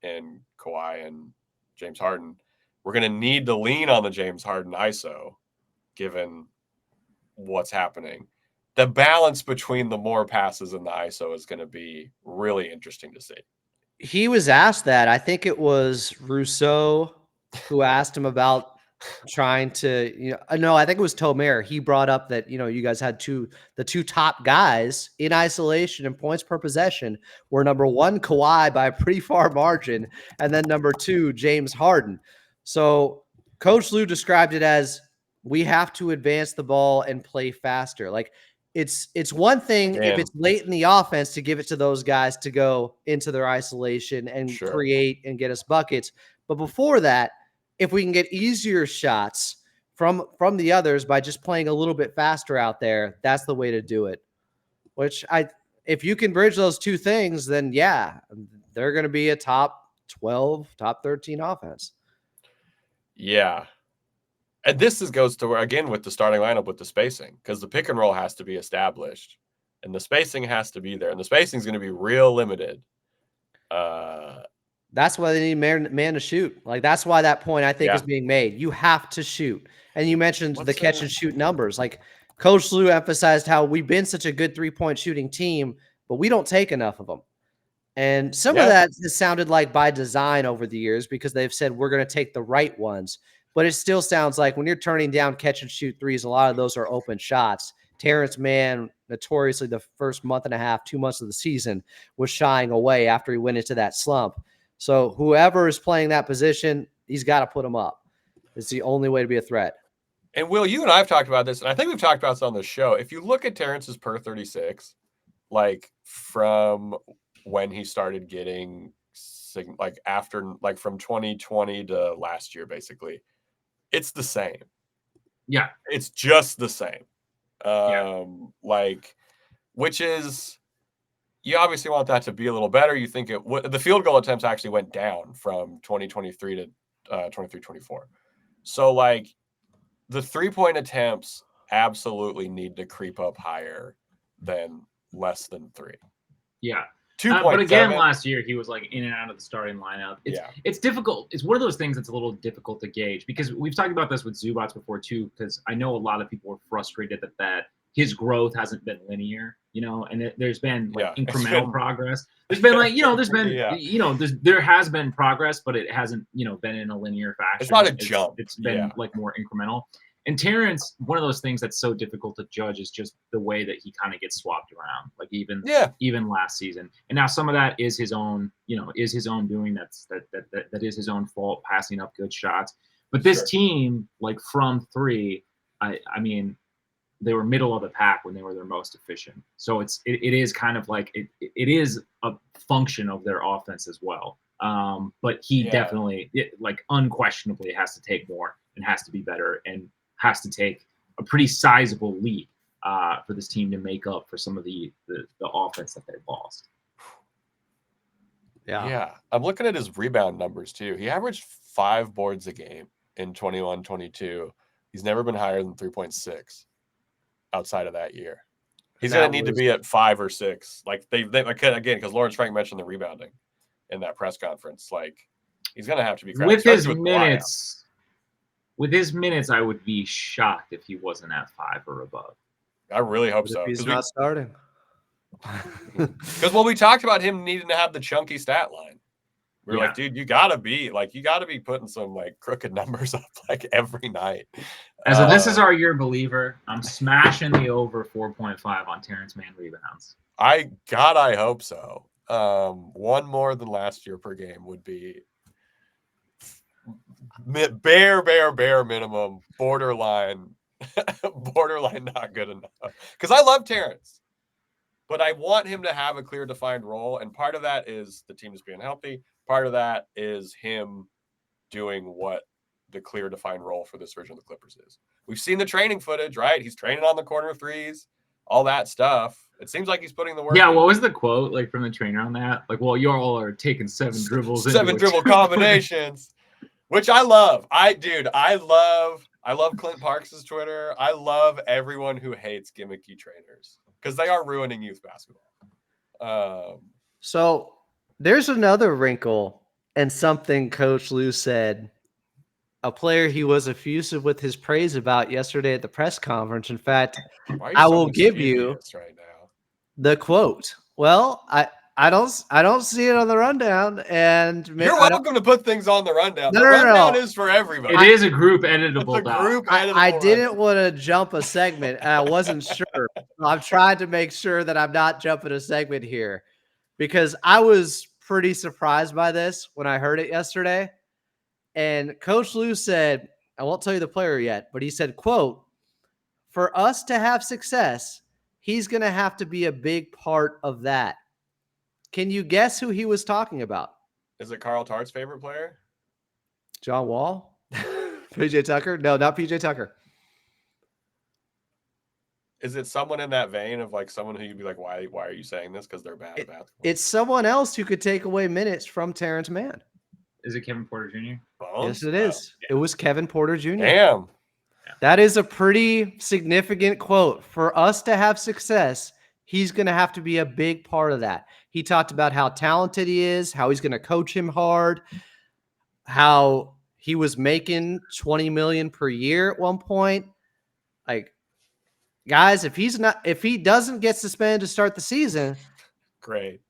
in Kawhi and James Harden. We're going to need to lean on the James Harden ISO given what's happening. The balance between the more passes and the ISO is going to be really interesting to see. He was asked that. I think it was Rousseau who asked him about trying to, no, I think it was Tomer. He brought up that, you guys had the 2 top guys in isolation and points per possession were number 1, Kawhi by a pretty far margin, and then number 2, James Harden. So Coach Lue described it as we have to advance the ball and play faster. Like it's one thing if it's late in the offense to give it to those guys to go into their isolation and create and get us buckets. But before that, if we can get easier shots from the others by just playing a little bit faster out there, that's the way to do it. Which if you can bridge those 2 things, then they're going to be a top 12, top 13 offense. Yeah. And this goes to where, again, with the starting lineup with the spacing, because the pick and roll has to be established and the spacing has to be there. And the spacing is going to be real limited. That's why they need man to shoot. Like, that's why that point, I think, is being made. You have to shoot. And you mentioned the catch and shoot numbers. Like, Coach Lue emphasized how we've been such a good 3-point shooting team, but we don't take enough of them. And some of that has sounded like by design over the years because they've said we're going to take the right ones. But it still sounds like when you're turning down catch and shoot threes, a lot of those are open shots. Terance Mann, notoriously the first month and a half, 2 months of the season, was shying away after he went into that slump. So whoever is playing that position, he's got to put him up. It's the only way to be a threat. And Will, you and I have talked about this, and I think we've talked about this on the show. If you look at Terance's per 36, like from when he started getting like after like from 2020 to last year, basically, it's the same. Yeah, it's just the same. Yeah. Like, which is, you obviously want that to be a little better. You think the field goal attempts actually went down from 2023 to 23-24. So like the 3-point attempts absolutely need to creep up higher than less than 3. Yeah. 2.7. But again, last year he was like in and out of the starting lineup. It's difficult. It's one of those things that's a little difficult to gauge because we've talked about this with Zubats before too. Because I know a lot of people were frustrated that his growth hasn't been linear, and there's been like incremental progress. There's been like there's been there has been progress, but it hasn't been in a linear fashion. It's not a jump. It's been like more incremental. And Terance, one of those things that's so difficult to judge is just the way that he kind of gets swapped around, like even last season. And now some of that is his own, is his own doing. That is his own fault, passing up good shots. But this team, like from 3, I mean, they were middle of the pack when they were their most efficient. So it is kind of like it is a function of their offense as well. But he definitely, like unquestionably, has to take more and has to be better and has to take a pretty sizable leap for this team to make up for some of the offense that they've lost. Yeah. I'm looking at his rebound numbers too. He averaged 5 boards a game in 21-22. He's never been higher than 3.6 outside of that year. He's going to need to be at 5 or 6. Like they again, because Lawrence Frank mentioned the rebounding in that press conference. Like he's going to have to be with his minutes. With his minutes, I would be shocked if he wasn't at 5 or above. I really hope so. He's not starting. Because we talked about him needing to have the chunky stat line. We were like, dude, you gotta be putting some like crooked numbers up like every night. As this is our year believer, I'm smashing the over 4.5 on Terance Mann rebounds. I hope so. One more than last year per game would be bare minimum, borderline not good enough. Because I love Terance, but I want him to have a clear defined role, and part of that is the team just being healthy. Part of that is him doing what the clear defined role for this version of the Clippers is. We've seen the training footage, right? He's training on the corner threes, all that stuff. It seems like he's putting the work. Yeah, what was the quote like from the trainer on that? Like, well, you all are taking 7 dribbles, 7 dribble combinations. Which I love. I love Clint Parks' Twitter. I love everyone who hates gimmicky trainers because they are ruining youth basketball. So there's another wrinkle and something Coach Lue said, a player he was effusive with his praise about yesterday at the press conference. In fact, I will give you right now the quote. Well, I don't see it on the rundown, and you're welcome to put things on the rundown. No, the rundown is for everybody. It is a group editable. I didn't want to jump a segment, and I wasn't sure. I'm trying to make sure that I'm not jumping a segment here because I was pretty surprised by this when I heard it yesterday. And Coach Lue said, I won't tell you the player yet, but he said, quote, "For us to have success, he's going to have to be a big part of that." Can you guess who he was talking about? Is it Carl Tart's favorite player? John Wall? PJ Tucker? No, not PJ Tucker. Is it someone in that vein of like someone who you'd be like, why are you saying this? Because they're bad at basketball. It's someone else who could take away minutes from Terance Mann. Is it Kevin Porter Jr.? Yes, it is. Yeah. It was Kevin Porter Jr. Damn. That is a pretty significant quote. For us to have success, he's going to have to be a big part of that. He talked about how talented he is, how he's going to coach him hard, how he was making $20 million per year at one point. Like, guys, if he doesn't get suspended to start the season, great.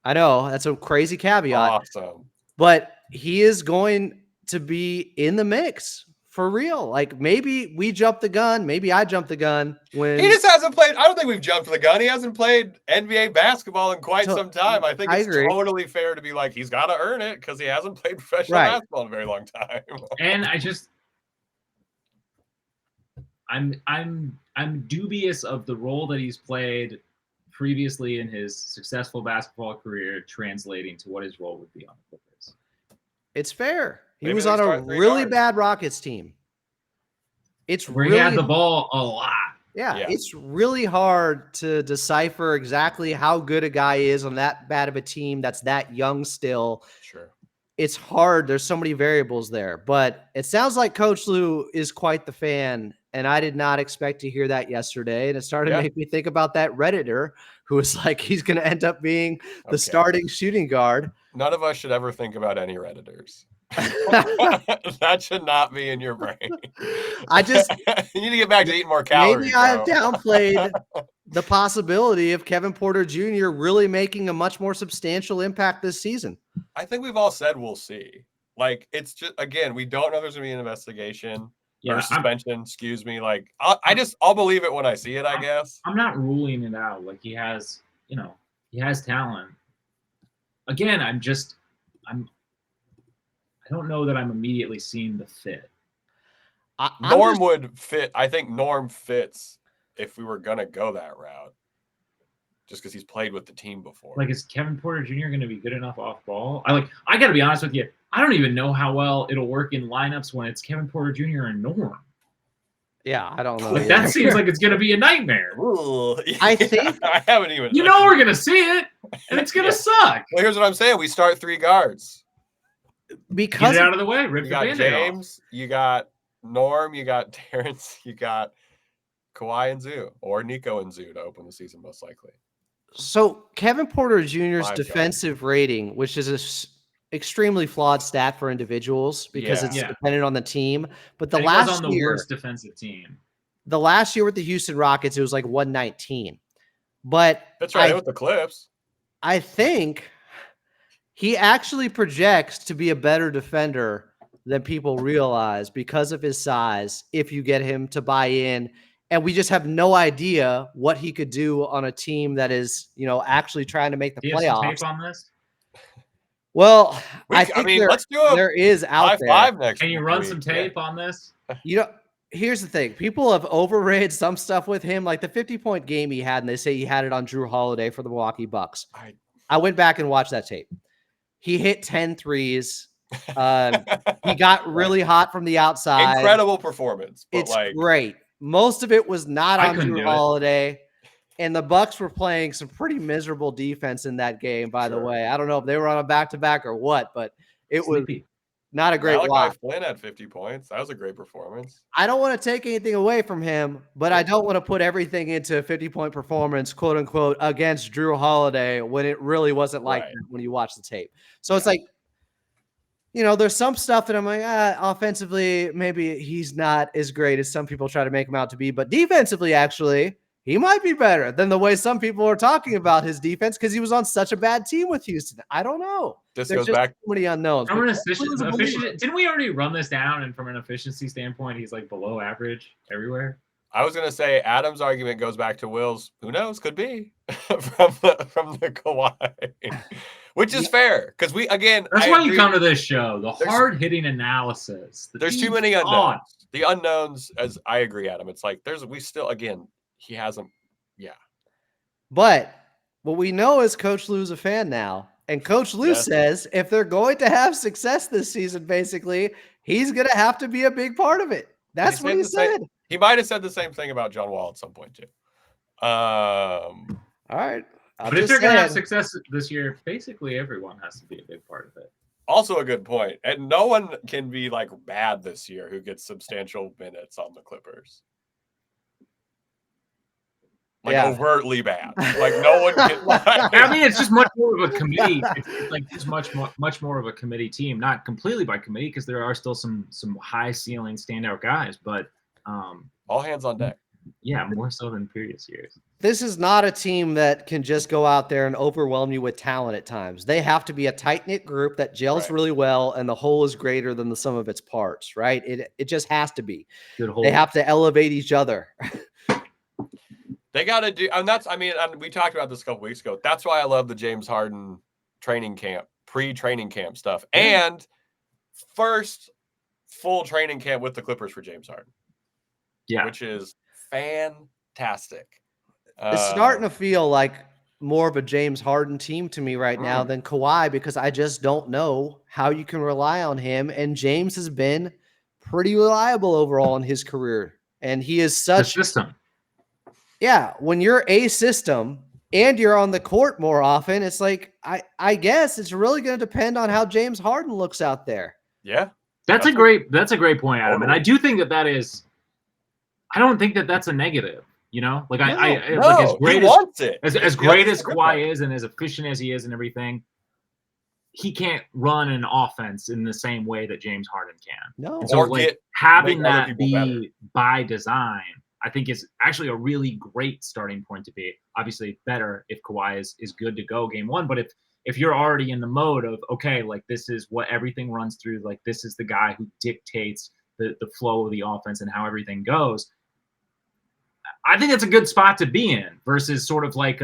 I know that's a crazy caveat. Awesome. But he is going to be in the mix for real. Like maybe we jumped the gun. Maybe I jumped the gun when He just hasn't played. I don't think we've jumped the gun. He hasn't played NBA basketball in quite So, some time. I think I it's agree. totally fair to be like, he's got to earn it because he hasn't played professional Right. basketball in a very long time. And I'm dubious of the role that he's played previously in his successful basketball career translating to what his role would be on the Clippers. It's fair. He Maybe was they on a start 3 really guards. bad Rockets team. It's Where really he had the ball a lot. Yeah, it's really hard to decipher exactly how good a guy is on that bad of a team that's that young still. Sure. It's hard. There's so many variables there, but it sounds like Coach Lue is quite the fan, and I did not expect to hear that yesterday. And it started to make me think about that Redditor who was like, he's going to end up being the starting shooting guard. None of us should ever think about any Redditors. That should not be in your brain. I just you need to get back to eating more calories. Maybe I have downplayed the possibility of Kevin Porter Jr. really making a much more substantial impact this season. I think we've all said we'll see. Like, it's just, again, we don't know there's gonna be an investigation or suspension. Excuse me. Like, I'll believe it when I see it. I guess I'm not ruling it out. Like, he has talent. Again, I don't know that I'm immediately seeing the fit. Norm would fit. I think Norm fits if we were gonna go that route, just because he's played with the team before. Like, is Kevin Porter Jr. going to be good enough off ball? I got to be honest with you. I don't even know how well it'll work in lineups when it's Kevin Porter Jr. and Norm. Yeah, I don't know. Like, that seems like it's going to be a nightmare. Ooh, I think I haven't even. We're going to see it, and it's going to suck. Well, here's what I'm saying: we start 3 guards. Because get it out of the way. Rip you the got Band-Aid James, you got Norm, you got Terance, you got Kawhi and Zoo, or Nico and Zoo to open the season, most likely. So Kevin Porter Jr.'s 5 defensive rating, which is an extremely flawed stat for individuals because it's dependent on the team. But the last was on the year, worst defensive team. The last year with the Houston Rockets, it was like 119. But that's right with the Clips. I think he actually projects to be a better defender than people realize because of his size. If you get him to buy in. And we just have no idea what he could do on a team that is, actually trying to make the playoffs. Some tape on this? Well, let's do there is out there. 5 next. Can you run some tape on this? Here's the thing. People have overrated some stuff with him, like the 50-point game he had, and they say he had it on Drew Holiday for the Milwaukee Bucks. I went back and watched that tape. He hit 10 threes. He got really hot from the outside. Incredible performance. But it's great. Most of it was not on Drew Holiday, and the Bucks were playing some pretty miserable defense in that game, by the way. I don't know if they were on a back-to-back or what, but it was not a great watch. Flynn had 50 points. That was a great performance. I don't want to take anything away from him, but I don't want to put everything into a 50-point performance, quote-unquote, against Drew Holiday when it really wasn't like that when you watch the tape. So it's like, there's some stuff that I'm like, offensively, maybe he's not as great as some people try to make him out to be. But defensively, actually, he might be better than the way some people are talking about his defense because he was on such a bad team with Houston. I don't know. This goes back. So many unknowns. Didn't we already run this down? And from an efficiency standpoint, he's like below average everywhere. I was gonna say Adam's argument goes back to Will's. Who knows? Could be from the Kawhi, which is fair because That's why you come to this show. The hard hitting analysis. There's too many unknowns. The unknowns, as I agree, Adam. It's like he hasn't. Yeah. But what we know is Coach Lue's a fan now, and Coach Lue says if they're going to have success this season, basically, he's gonna have to be a big part of it. That's what he said. He might have said the same thing about John Wall at some point too. All right. But if they're going to have success this year, basically everyone has to be a big part of it. Also a good point. And no one can be like bad this year who gets substantial minutes on the Clippers. Overtly bad. Like no one can. I mean, it's just much more of a committee. It's like just much more of a committee team. Not completely by committee because there are still some high ceiling standout guys, but all hands on deck. Yeah, more so than previous years. This is not a team that can just go out there and overwhelm you with talent at times. They have to be a tight-knit group that gels Right. really well, and the whole is greater than the sum of its parts, right? It just has to be. Good hold. They have to elevate each other. They got to do, and that's, I mean, and we talked about this a couple weeks ago. That's why I love the James Harden training camp, pre-training camp stuff, and first full training camp with the Clippers for James Harden. Yeah, which is fantastic. It's starting to feel like more of a James Harden team to me right now than Kawhi, because I just don't know how you can rely on him. And James has been pretty reliable overall in his career. And he is such the system. Yeah, when you're a system and you're on the court more often, it's like I guess it's really going to depend on how James Harden looks out there. Yeah. That's a great point, Adam. And I do think that is, I don't think that that's a negative, you know, like like as great as great as Kawhi is and as efficient as he is and everything, he can't run an offense in the same way that James Harden can. No. And so like having that be better by design, I think is actually a really great starting point to be. Obviously better if Kawhi is good to go game one, but if you're already in the mode of, okay, like this is what everything runs through, like this is the guy who dictates the flow of the offense and how everything goes, I think that's a good spot to be in versus sort of like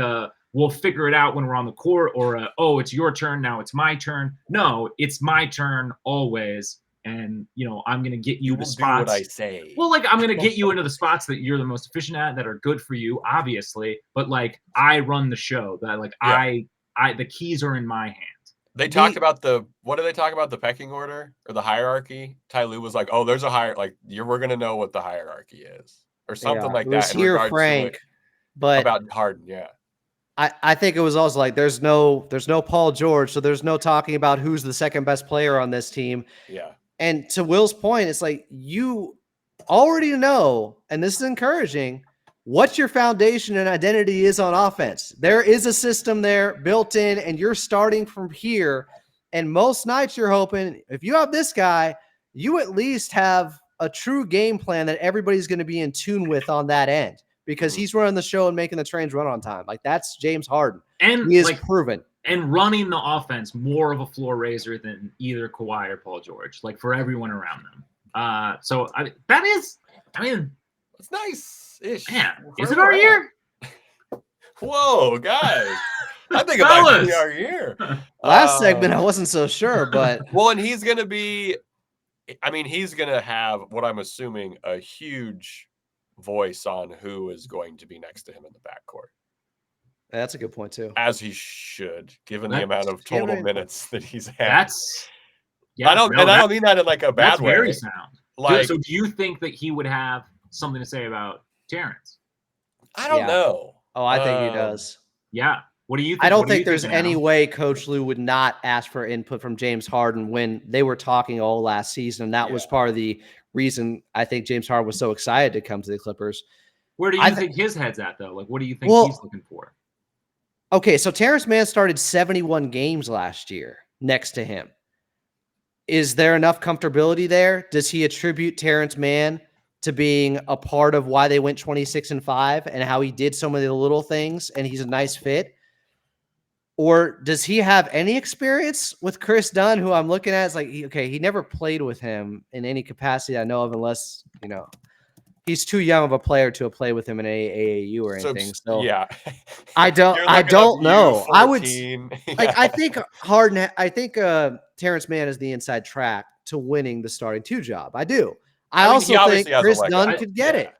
we'll figure it out when we're on the court, or oh, it's your turn, now it's my turn. No, it's my turn always. And, you know, I'm going to get you the spots. Do what I say. Well, like, I'm going to get you into the spots that you're the most efficient at, that are good for you, obviously. But, like, I run the show. That, like, the keys are in my hands. They talked about what do they talk about? The pecking order or the hierarchy? Ty Lue was like, oh, there's a we're going to know what the hierarchy is. Or something like it was that. Here, Frank, but about Harden, yeah. I think it was also like there's no Paul George, so there's no talking about who's the second best player on this team. Yeah. And to Will's point, it's like you already know, and this is encouraging, what your foundation and identity is on offense. There is a system there built in, and you're starting from here. And most nights you're hoping if you have this guy, you at least have a true game plan that everybody's going to be in tune with on that end, because he's running the show and making the trains run on time. Like that's James Harden. And he is proven. And running the offense more of a floor raiser than either Kawhi or Paul George, like for everyone around them. So it's nice-ish. Man, is it our year? Whoa, guys. I think it might be our year. Last segment, I wasn't so sure, but. Well, and he's going to be, he's going to have what I'm assuming a huge voice on who is going to be next to him in the backcourt. That's a good point too. As he should, given the amount of total minutes that he's had. I don't mean that in like a bad way. Very sound. Like, so do you think that he would have something to say about Terance? I don't know. Oh, I think he does. Yeah. What do you think? I don't think there's any way Coach Lue would not ask for input from James Harden when they were talking all last season. And that was part of the reason I think James Harden was so excited to come to the Clippers. Where do you think his head's at, though? Like, what do you think he's looking for? Okay, so Terance Mann started 71 games last year next to him. Is there enough comfortability there? Does he attribute Terance Mann to being a part of why they went 26-5 and how he did so many little things and he's a nice fit? Or does he have any experience with Chris Dunn, who I'm looking at? It's like, he never played with him in any capacity I know of, unless, he's too young of a player to play with him in AAU or anything. So yeah, I don't know. I would I think Harden. I think Terance Mann is the inside track to winning the starting two job. I do. I also think Chris Dunn could get it.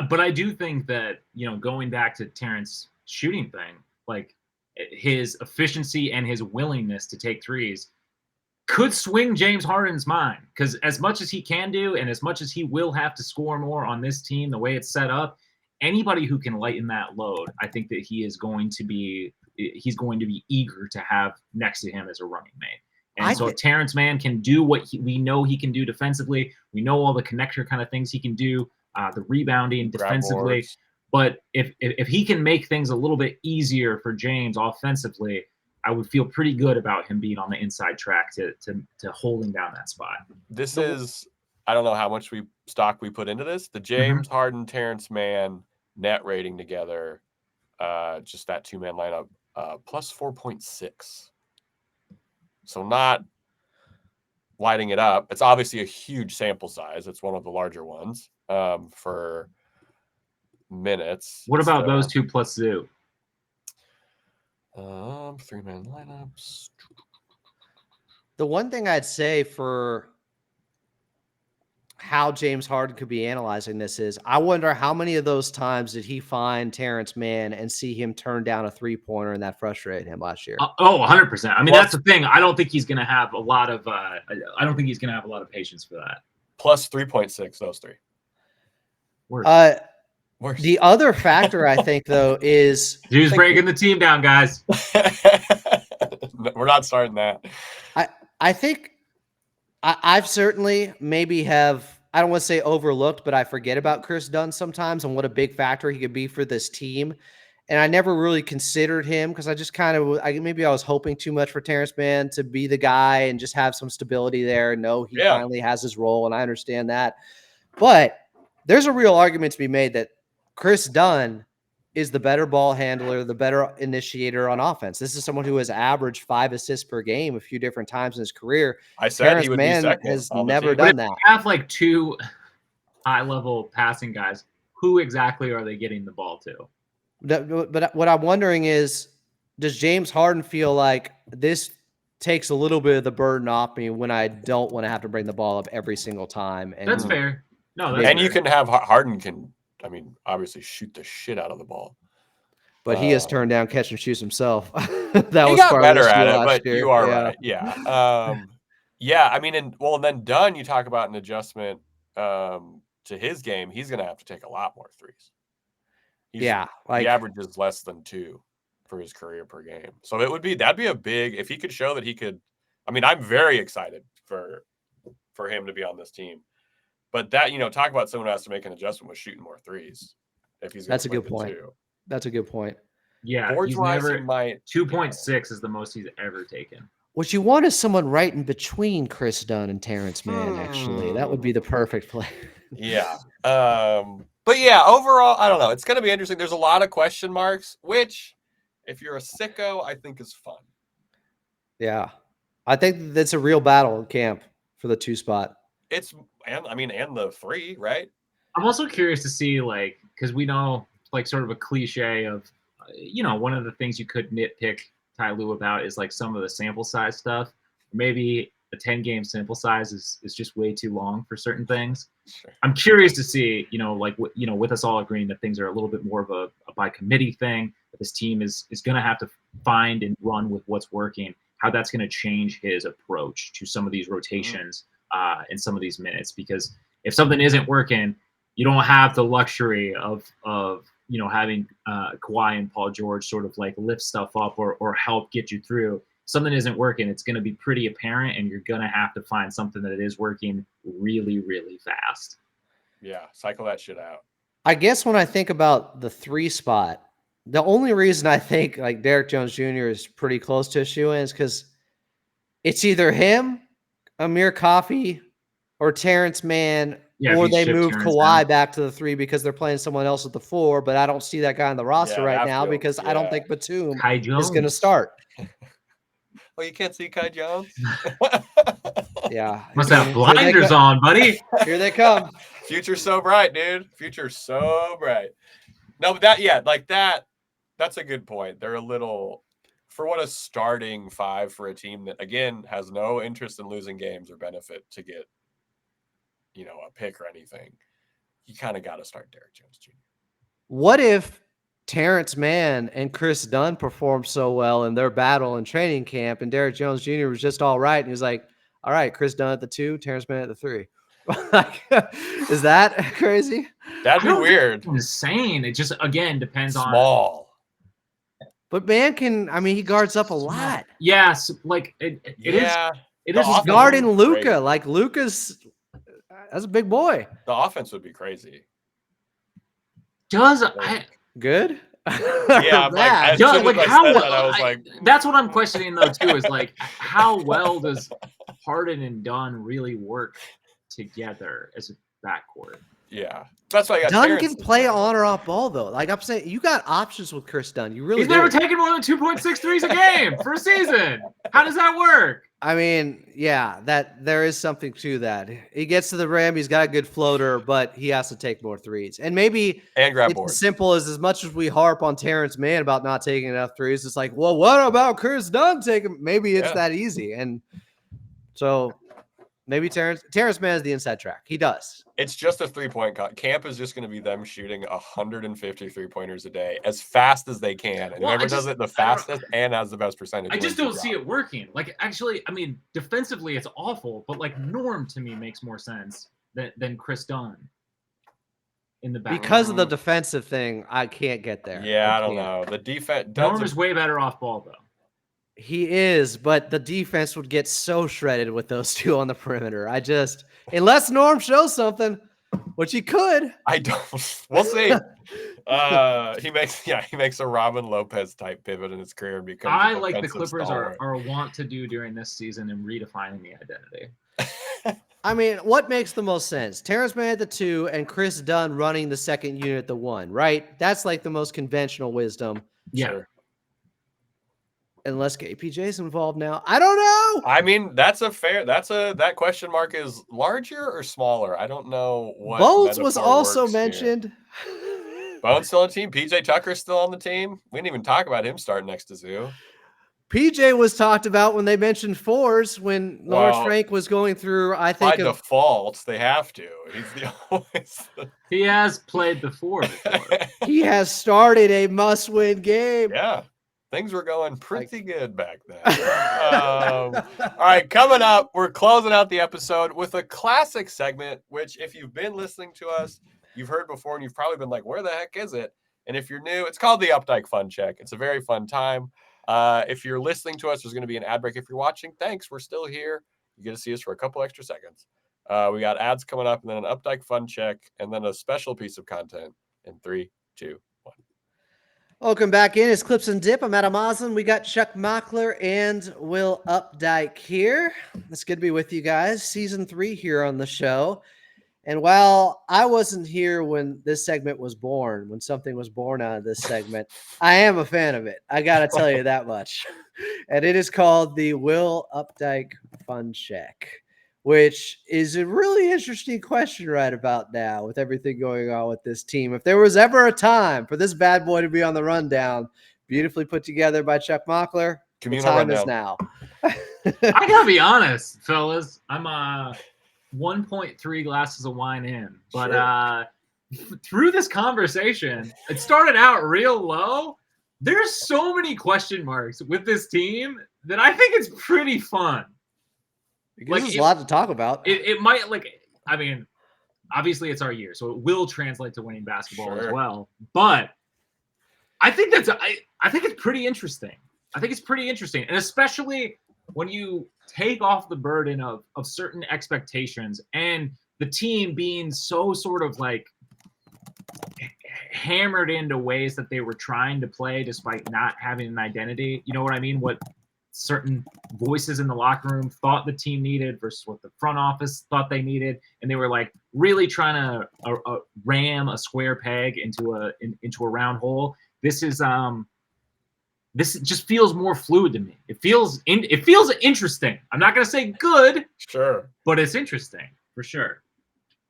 But I do think that going back to Terance shooting thing, like his efficiency and his willingness to take threes could swing James Harden's mind, because as much as he can do and as much as he will have to score more on this team, the way it's set up, anybody who can lighten that load, I think that he's going to be eager to have next to him as a running mate. And so if Terance Mann can do what we know he can do defensively, we know all the connector kind of things he can do, the rebounding defensively. But if he can make things a little bit easier for James offensively, I would feel pretty good about him being on the inside track to holding down that spot. This is I don't know how much stock we put into this. The James Harden, Terance Mann net rating together, just that 2-man lineup, plus 4.6. So not lighting it up. It's obviously a huge sample size. It's one of the larger ones for minutes. What about those two plus Zoo? 3-man lineups. The one thing I'd say for how James Harden could be analyzing this is I wonder how many of those times did he find Terance Mann and see him turn down a 3-pointer and that frustrated him last year? 100%. I mean, that's the thing. I don't think he's going to have a lot of patience for that. Plus 3.6, those three. The other factor I think though is Dude's breaking the team down, guys. We're not starting that. I think I've certainly maybe have, I don't want to say overlooked, but I forget about Chris Dunn sometimes and what a big factor he could be for this team. And I never really considered him because I just maybe I was hoping too much for Terance Mann to be the guy and just have some stability there. No, he finally has his role, and I understand that. But there's a real argument to be made that Chris Dunn is the better ball handler, the better initiator on offense. This is someone who has averaged 5 assists per game a few different times in his career. I said he would be second. Has never done that. If you have like two high-level passing guys, who exactly are they getting the ball to? But what I'm wondering is, does James Harden feel like this takes a little bit of the burden off me when I don't want to have to bring the ball up every single time? And that's fair. No, that's fair. You can have Harden obviously shoot the shit out of the ball. But he has turned down catch and shoots himself. He got better at it, but you are right. Yeah. And then Dunn, you talk about an adjustment to his game. He's going to have to take a lot more threes. He averages less than 2 for his career per game. So that'd be a big, if he could show that he could. I mean, I'm very excited for him to be on this team. But that, talk about someone who has to make an adjustment with shooting more threes. If he's that's a good point. That's a good point. Yeah, he's never 2.6 is the most he's ever taken. What you want is someone right in between Chris Dunn and Terance Mann. Actually, that would be the perfect play. Yeah. But yeah, overall, I don't know. It's going to be interesting. There's a lot of question marks, which, if you're a sicko, I think is fun. Yeah, I think that's a real battle in camp for the 2 spot. And the 3, right? I'm also curious to see, because we know, sort of a cliche of, one of the things you could nitpick Ty Lue about is some of the sample size stuff. Maybe a 10-game sample size is just way too long for certain things. Sure. I'm curious to see, with us all agreeing that things are a little bit more of a by committee thing, that this team is going to have to find and run with what's working, how that's going to change his approach to some of these rotations in some of these minutes. Because if something isn't working, you don't have the luxury of having Kawhi and Paul George sort of lift stuff up or help get you through. Something isn't working, it's going to be pretty apparent, and you're going to have to find something that is working really, really fast. Yeah, cycle that shit out. I guess when I think about the 3 spot, the only reason I think Derrick Jones Jr. is pretty close to a shoe-in is because it's either him, Amir Coffey, or Terance Mann, or they move Kawhi back to the 3 because they're playing someone else at the 4, but I don't see that guy on the roster right now because I don't think Batum is going to start. Well, you can't see Kai Jones? Yeah. Must have blinders on, buddy. Here they come. Future's so bright, dude. Future's so bright. No, but that's a good point. They're a little, for what a starting 5 for a team that, again, has no interest in losing games or benefit to get, a pick or anything. You kind of got to start Derrick Jones Jr. What if Terance Mann and Chris Dunn performed so well in their battle in training camp, and Derrick Jones Jr. was just all right, and he was like, all right, Chris Dunn at the 2, Terance Mann at the 3. Is that crazy? That'd be weird. Insane. It just, again, depends on small. But Mann he guards up a lot. Yes, it is guarding Luka. Luka's that's a big boy. The offense would be crazy. Good? Yeah, that's what I'm questioning though too, is how well does Harden and Dunn really work together as a backcourt. Yeah, that's why I got Dunn Terance can in play there. on or off ball though. Like I'm saying, you got options with Chris Dunn. You really He's do. never taken more than 2.6 threes a game for a season. How does that work? I mean, yeah, that there is something to that. He gets to the rim, he's got a good floater, but he has to take more threes. And maybe And grab it's boards. as simple as much as we harp on Terance Mann about not taking enough threes, it's like, well, what about Chris Dunn taking? Maybe it's that easy. And so maybe Terance Mann is the inside track. He does. It's just a 3-point camp is just going to be them shooting 150 3-pointers a day as fast as they can. And whoever does it the fastest and has the best percentage. I just don't see it working. Like, actually, I mean, defensively, it's awful, but like Norm to me makes more sense than Chris Dunn in the back. Because of the defensive thing, I can't get there. Yeah, I don't know. The defense. Norm is way better off ball, though. He is, but the defense would get so shredded with those two on the perimeter. Unless Norm shows something, which he could. I don't. We'll see. He makes a Robin Lopez type pivot in his career and becomes. I like the Clippers are want to do during this season and redefining the identity. I mean, what makes the most sense? Terance Mann at the 2 and Chris Dunn running the second unit at the 1, right? That's like the most conventional wisdom. Yeah. Sure. Unless KPJ's involved now. I don't know. I mean, that question mark is larger or smaller. I don't know what. Bones was also mentioned. Bones still on the team. PJ Tucker's still on the team. We didn't even talk about him starting next to Zoo. PJ was talked about when they mentioned 4s when Lawrence Frank was going through, I think. By default, they have to. He's He has played the 4 before. He has started a must-win game. Yeah. Things were going pretty good back then. All right, coming up, we're closing out the episode with a classic segment, which if you've been listening to us, you've heard before, and you've probably been like, where the heck is it? And if you're new, it's called the Updike Fun Check. It's a very fun time. If you're listening to us, there's going to be an ad break. If you're watching, thanks. We're still here. You get to see us for a couple extra seconds. We got ads coming up, and then an Updike Fun Check, and then a special piece of content in 3, 2, 1. Welcome back in. It's Clips and Dip. I'm Adam Oslin. We got Chuck Mockler and Will Updike here. It's good to be with you guys. Season 3 here on the show. And while I wasn't here when this segment was born, when something was born out of this segment, I am a fan of it. I got to tell you that much. And it is called the Will Updike Fun Check, which is a really interesting question right about now with everything going on with this team. If there was ever a time for this bad boy to be on the rundown, beautifully put together by Chuck Mockler, the time is now. I gotta be honest, fellas. I'm 1.3 glasses of wine in, but through this conversation, it started out real low. There's so many question marks with this team that I think it's pretty fun. There's a lot to talk about. It might, I mean, obviously it's our year, so it will translate to winning basketball as well. But I think I think it's pretty interesting. I think it's pretty interesting, and especially when you take off the burden of certain expectations and the team being so sort of like hammered into ways that they were trying to play despite not having an identity. You know what I mean? What certain voices in the locker room thought the team needed versus what the front office thought they needed, and they were like really trying to ram a square peg into a round hole. This just feels more fluid to me. It feels interesting. I'm not gonna say good, but it's interesting for sure.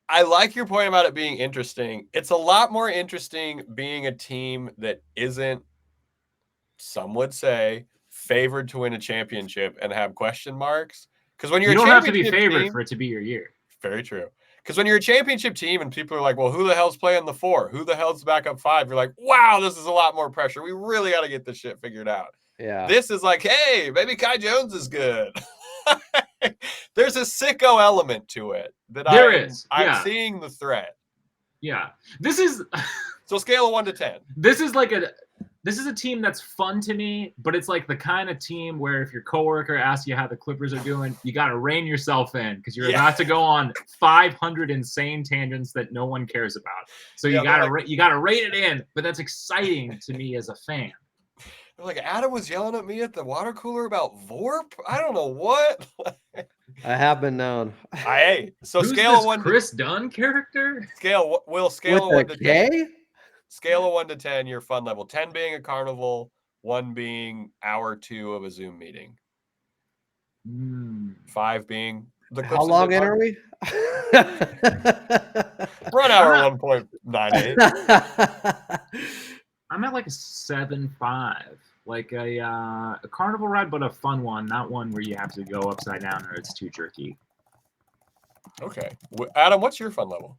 I like your point about it being interesting. It's a lot more interesting being a team that isn't, some would say, favored to win a championship and have question marks. Because when you don't have to be favored for it to be your year. Very true. Because when you're a championship team and people are like, well, who the hell's playing the 4? Who the hell's back up 5? You're like, wow, this is a lot more pressure. We really got to get this shit figured out. Yeah. This is like, hey, maybe Kai Jones is good. There's a sicko element to it that I'm seeing the threat. Yeah. This is so scale of 1 to 10. This is a team that's fun to me, but it's like the kind of team where if your coworker asks you how the Clippers are doing, you got to rein yourself in because you're about to go on 500 insane tangents that no one cares about. So you got to rate it in, but that's exciting to me as a fan. Like Adam was yelling at me at the water cooler about Vorp. I don't know what. I have been known. So Who's scale this of 1 Chris Dunn character? scale of With 1 a to 10. K? Scale of 1 to 10, your fun level. 10 being a carnival, 1 being hour 2 of a Zoom meeting. 5 being the How long in are we? Run hour 1.98. I'm at like a 7.5, like a carnival ride, but a fun one, not one where you have to go upside down or it's too jerky. Okay, Adam, what's your fun level?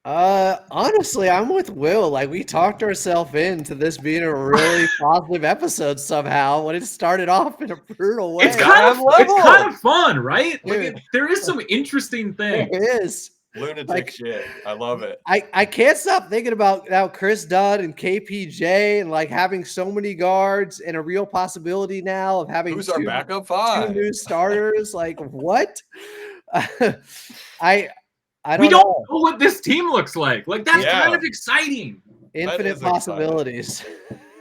Honestly, I'm with Will. Like, we talked ourselves into this being a really positive episode somehow when it started off in a brutal way. It's kind of fun, right? Like there is some interesting things. There is. Lunatic shit. I love it. I can't stop thinking about now Chris Dunn and KPJ and like having so many guards and a real possibility now of having our backup 5? 2 new starters. Like, what? I don't we don't know what this team looks like. Like that's kind of exciting. Infinite possibilities.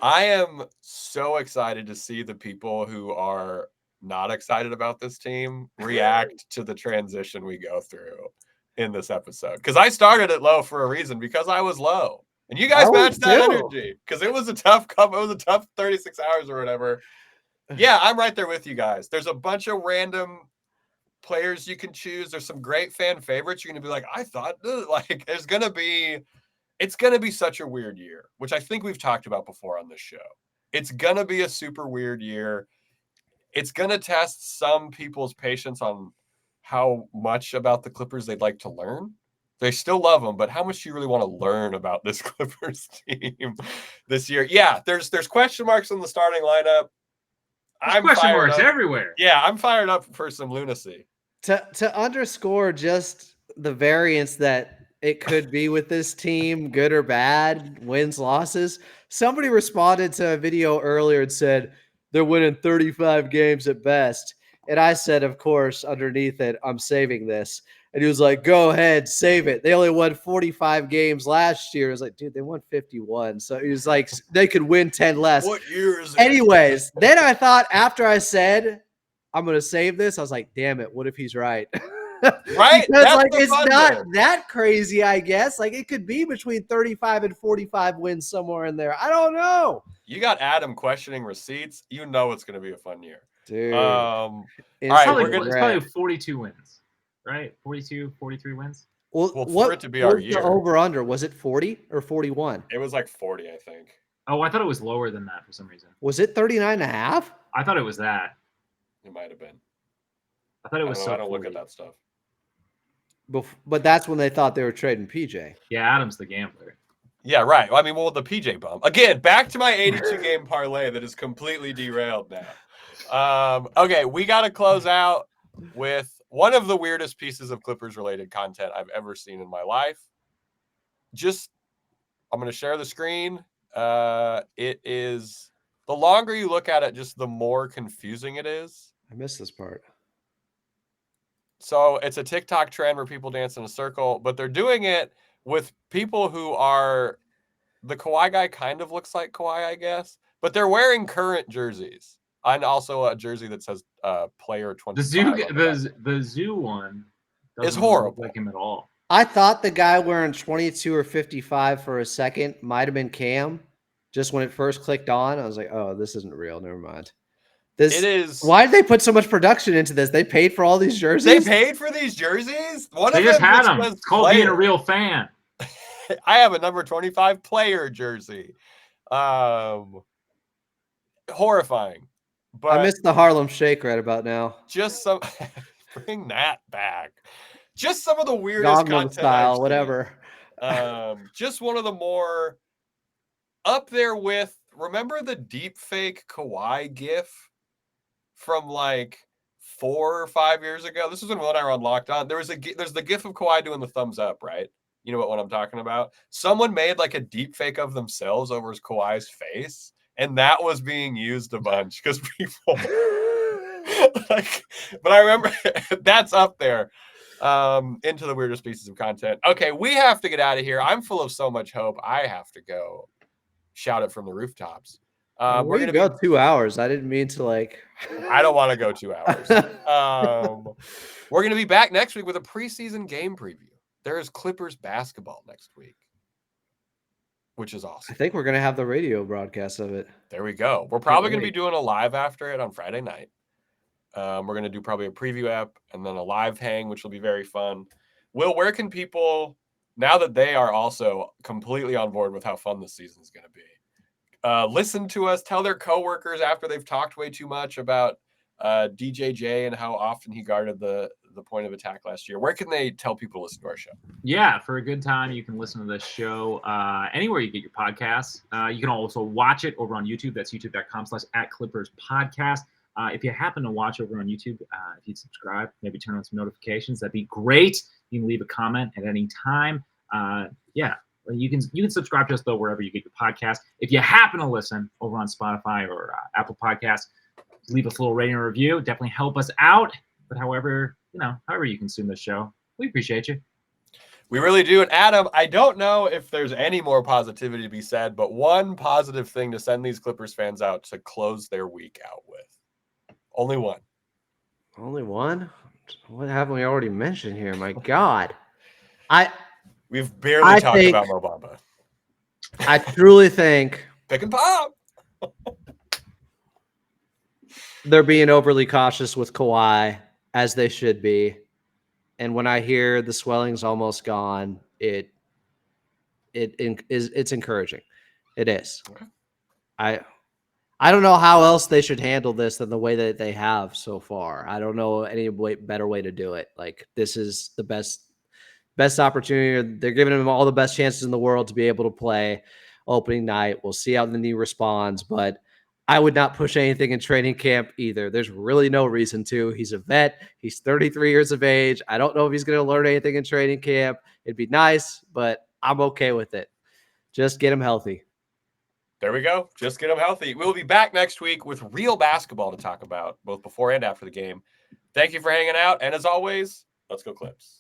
I am so excited to see the people who are not excited about this team react to the transition we go through in this episode. Because I started it low for a reason, because I was low. And you guys matched that energy. Because it was a tough 36 hours or whatever. Yeah, I'm right there with you guys. There's a bunch of random players you can choose. There's some great fan favorites. You're gonna be like, I thought, like, it's gonna be such a weird year, which I think we've talked about before on this show. It's gonna be a super weird year. It's gonna test some people's patience on how much about the Clippers they'd like to learn. They still love them, but how much do you really want to learn about this Clippers team this year? Yeah, there's question marks in the starting lineup. There's question marks everywhere. Yeah, I'm fired up for some lunacy. To underscore just the variance that it could be with this team, good or bad, wins, losses, somebody responded to a video earlier and said they're winning 35 games at best. And I said, of course, underneath it, I'm saving this. And he was like, go ahead, save it. They only won 45 games last year. I was like, dude, they won 51. So he was like, they could win 10 less. What year is it? Anyways, then I thought after I said, I'm going to save this, I was like, damn it, what if he's right? Right? Because like it's not that crazy, I guess. Like it could be between 35 and 45 wins somewhere in there. I don't know. You got Adam questioning receipts. You know it's going to be a fun year. Dude. All right, it's probably 42 wins, right? 42, 43 wins. Well, for it to be our year. The over-under, was it 40 or 41? It was like 40, I think. Oh, I thought it was lower than that for some reason. Was it 39.5? I thought it was that. It might have been. I thought it was I don't look at that stuff. But that's when they thought they were trading PJ. Yeah, Adam's the gambler. Yeah, right. I mean, well, the PJ bump. Again, back to my 82-game parlay that is completely derailed now. Okay, we got to close out with one of the weirdest pieces of Clippers-related content I've ever seen in my life. I'm going to share the screen. It is, the longer you look at it, just the more confusing it is. I missed this part. So it's a TikTok trend where people dance in a circle, but they're doing it with people who are, the Kawhi guy kind of looks like Kawhi, I guess, but they're wearing current jerseys. And also a jersey that says player 25. The zoo one is horrible. Look like him at all. I thought the guy wearing 22 or 55 for a second might have been Cam. Just when it first clicked on, I was like, "Oh, this isn't real. Never mind." It is. Why did they put so much production into this? They paid for all these jerseys. They paid for these jerseys. They just had them. It's called being a real fan. I have a number 25 player jersey. Horrifying. But I missed the Harlem Shake right about now. Just some bring that back. Just some of the weirdest content style, whatever. Just one of the more up there with. Remember the deep fake Kawhi GIF from like 4 or 5 years ago? This was when Will and I were on Locked On. There's the GIF of Kawhi doing the thumbs up, right? You know what one I'm talking about? Someone made like a deep fake of themselves over Kawhi's face. And that was being used a bunch because people like, but I remember that's up there into the weirdest pieces of content. Okay, we have to get out of here. I'm full of so much hope. I have to go shout it from the rooftops. We're We're gonna gonna go 2 hours. I didn't mean to like. I don't want to go 2 hours. We're gonna be back next week with a preseason game preview. There is Clippers basketball next week, which is I awesome. think we're gonna have the radio broadcast of it. There we go. We're probably gonna be wait. doing a live after it on Friday night. We're going to do probably a preview app and then a live hang, which will be very fun. Will, where can people, now that they are also completely on board with how fun this season is going to be, listen to us, tell their coworkers after they've talked way too much about DJJ and how often he guarded the point of attack last year? Where can they tell people to listen to our show? Yeah, for a good time, you can listen to this show anywhere you get your podcasts. You can also watch it over on YouTube. That's youtube.com/@ClippersPodcast. If you happen to watch over on YouTube, if you'd subscribe, maybe turn on some notifications, that'd be great. You can leave a comment at any time. Yeah, you can subscribe to us, though, wherever you get your podcast. If you happen to listen over on Spotify or Apple Podcasts, leave us a little rating or review. Definitely help us out. But however you consume this show, we appreciate you. We really do. And Adam, I don't know if there's any more positivity to be said, but one positive thing to send these Clippers fans out to close their week out with. Only one. Only one? What haven't we already mentioned here? My God. We've barely talked think- about Mo Bamba. I truly think Pick and pop. they're being overly cautious with Kawhi, as they should be. And when I hear the swelling's almost gone, it's encouraging. It is. Okay. I don't know how else they should handle this than the way that they have so far. I don't know any better way to do it. Like, this is the best opportunity. They're giving him all the best chances in the world to be able to play opening night. We'll see how the knee responds, but I would not push anything in training camp either. There's really no reason to. He's a vet. He's 33 years of age. I don't know if he's going to learn anything in training camp. It'd be nice, but I'm okay with it. Just get him healthy. There we go. Just get him healthy. We'll be back next week with real basketball to talk about, both before and after the game. Thank you for hanging out. And as always, let's go Clips.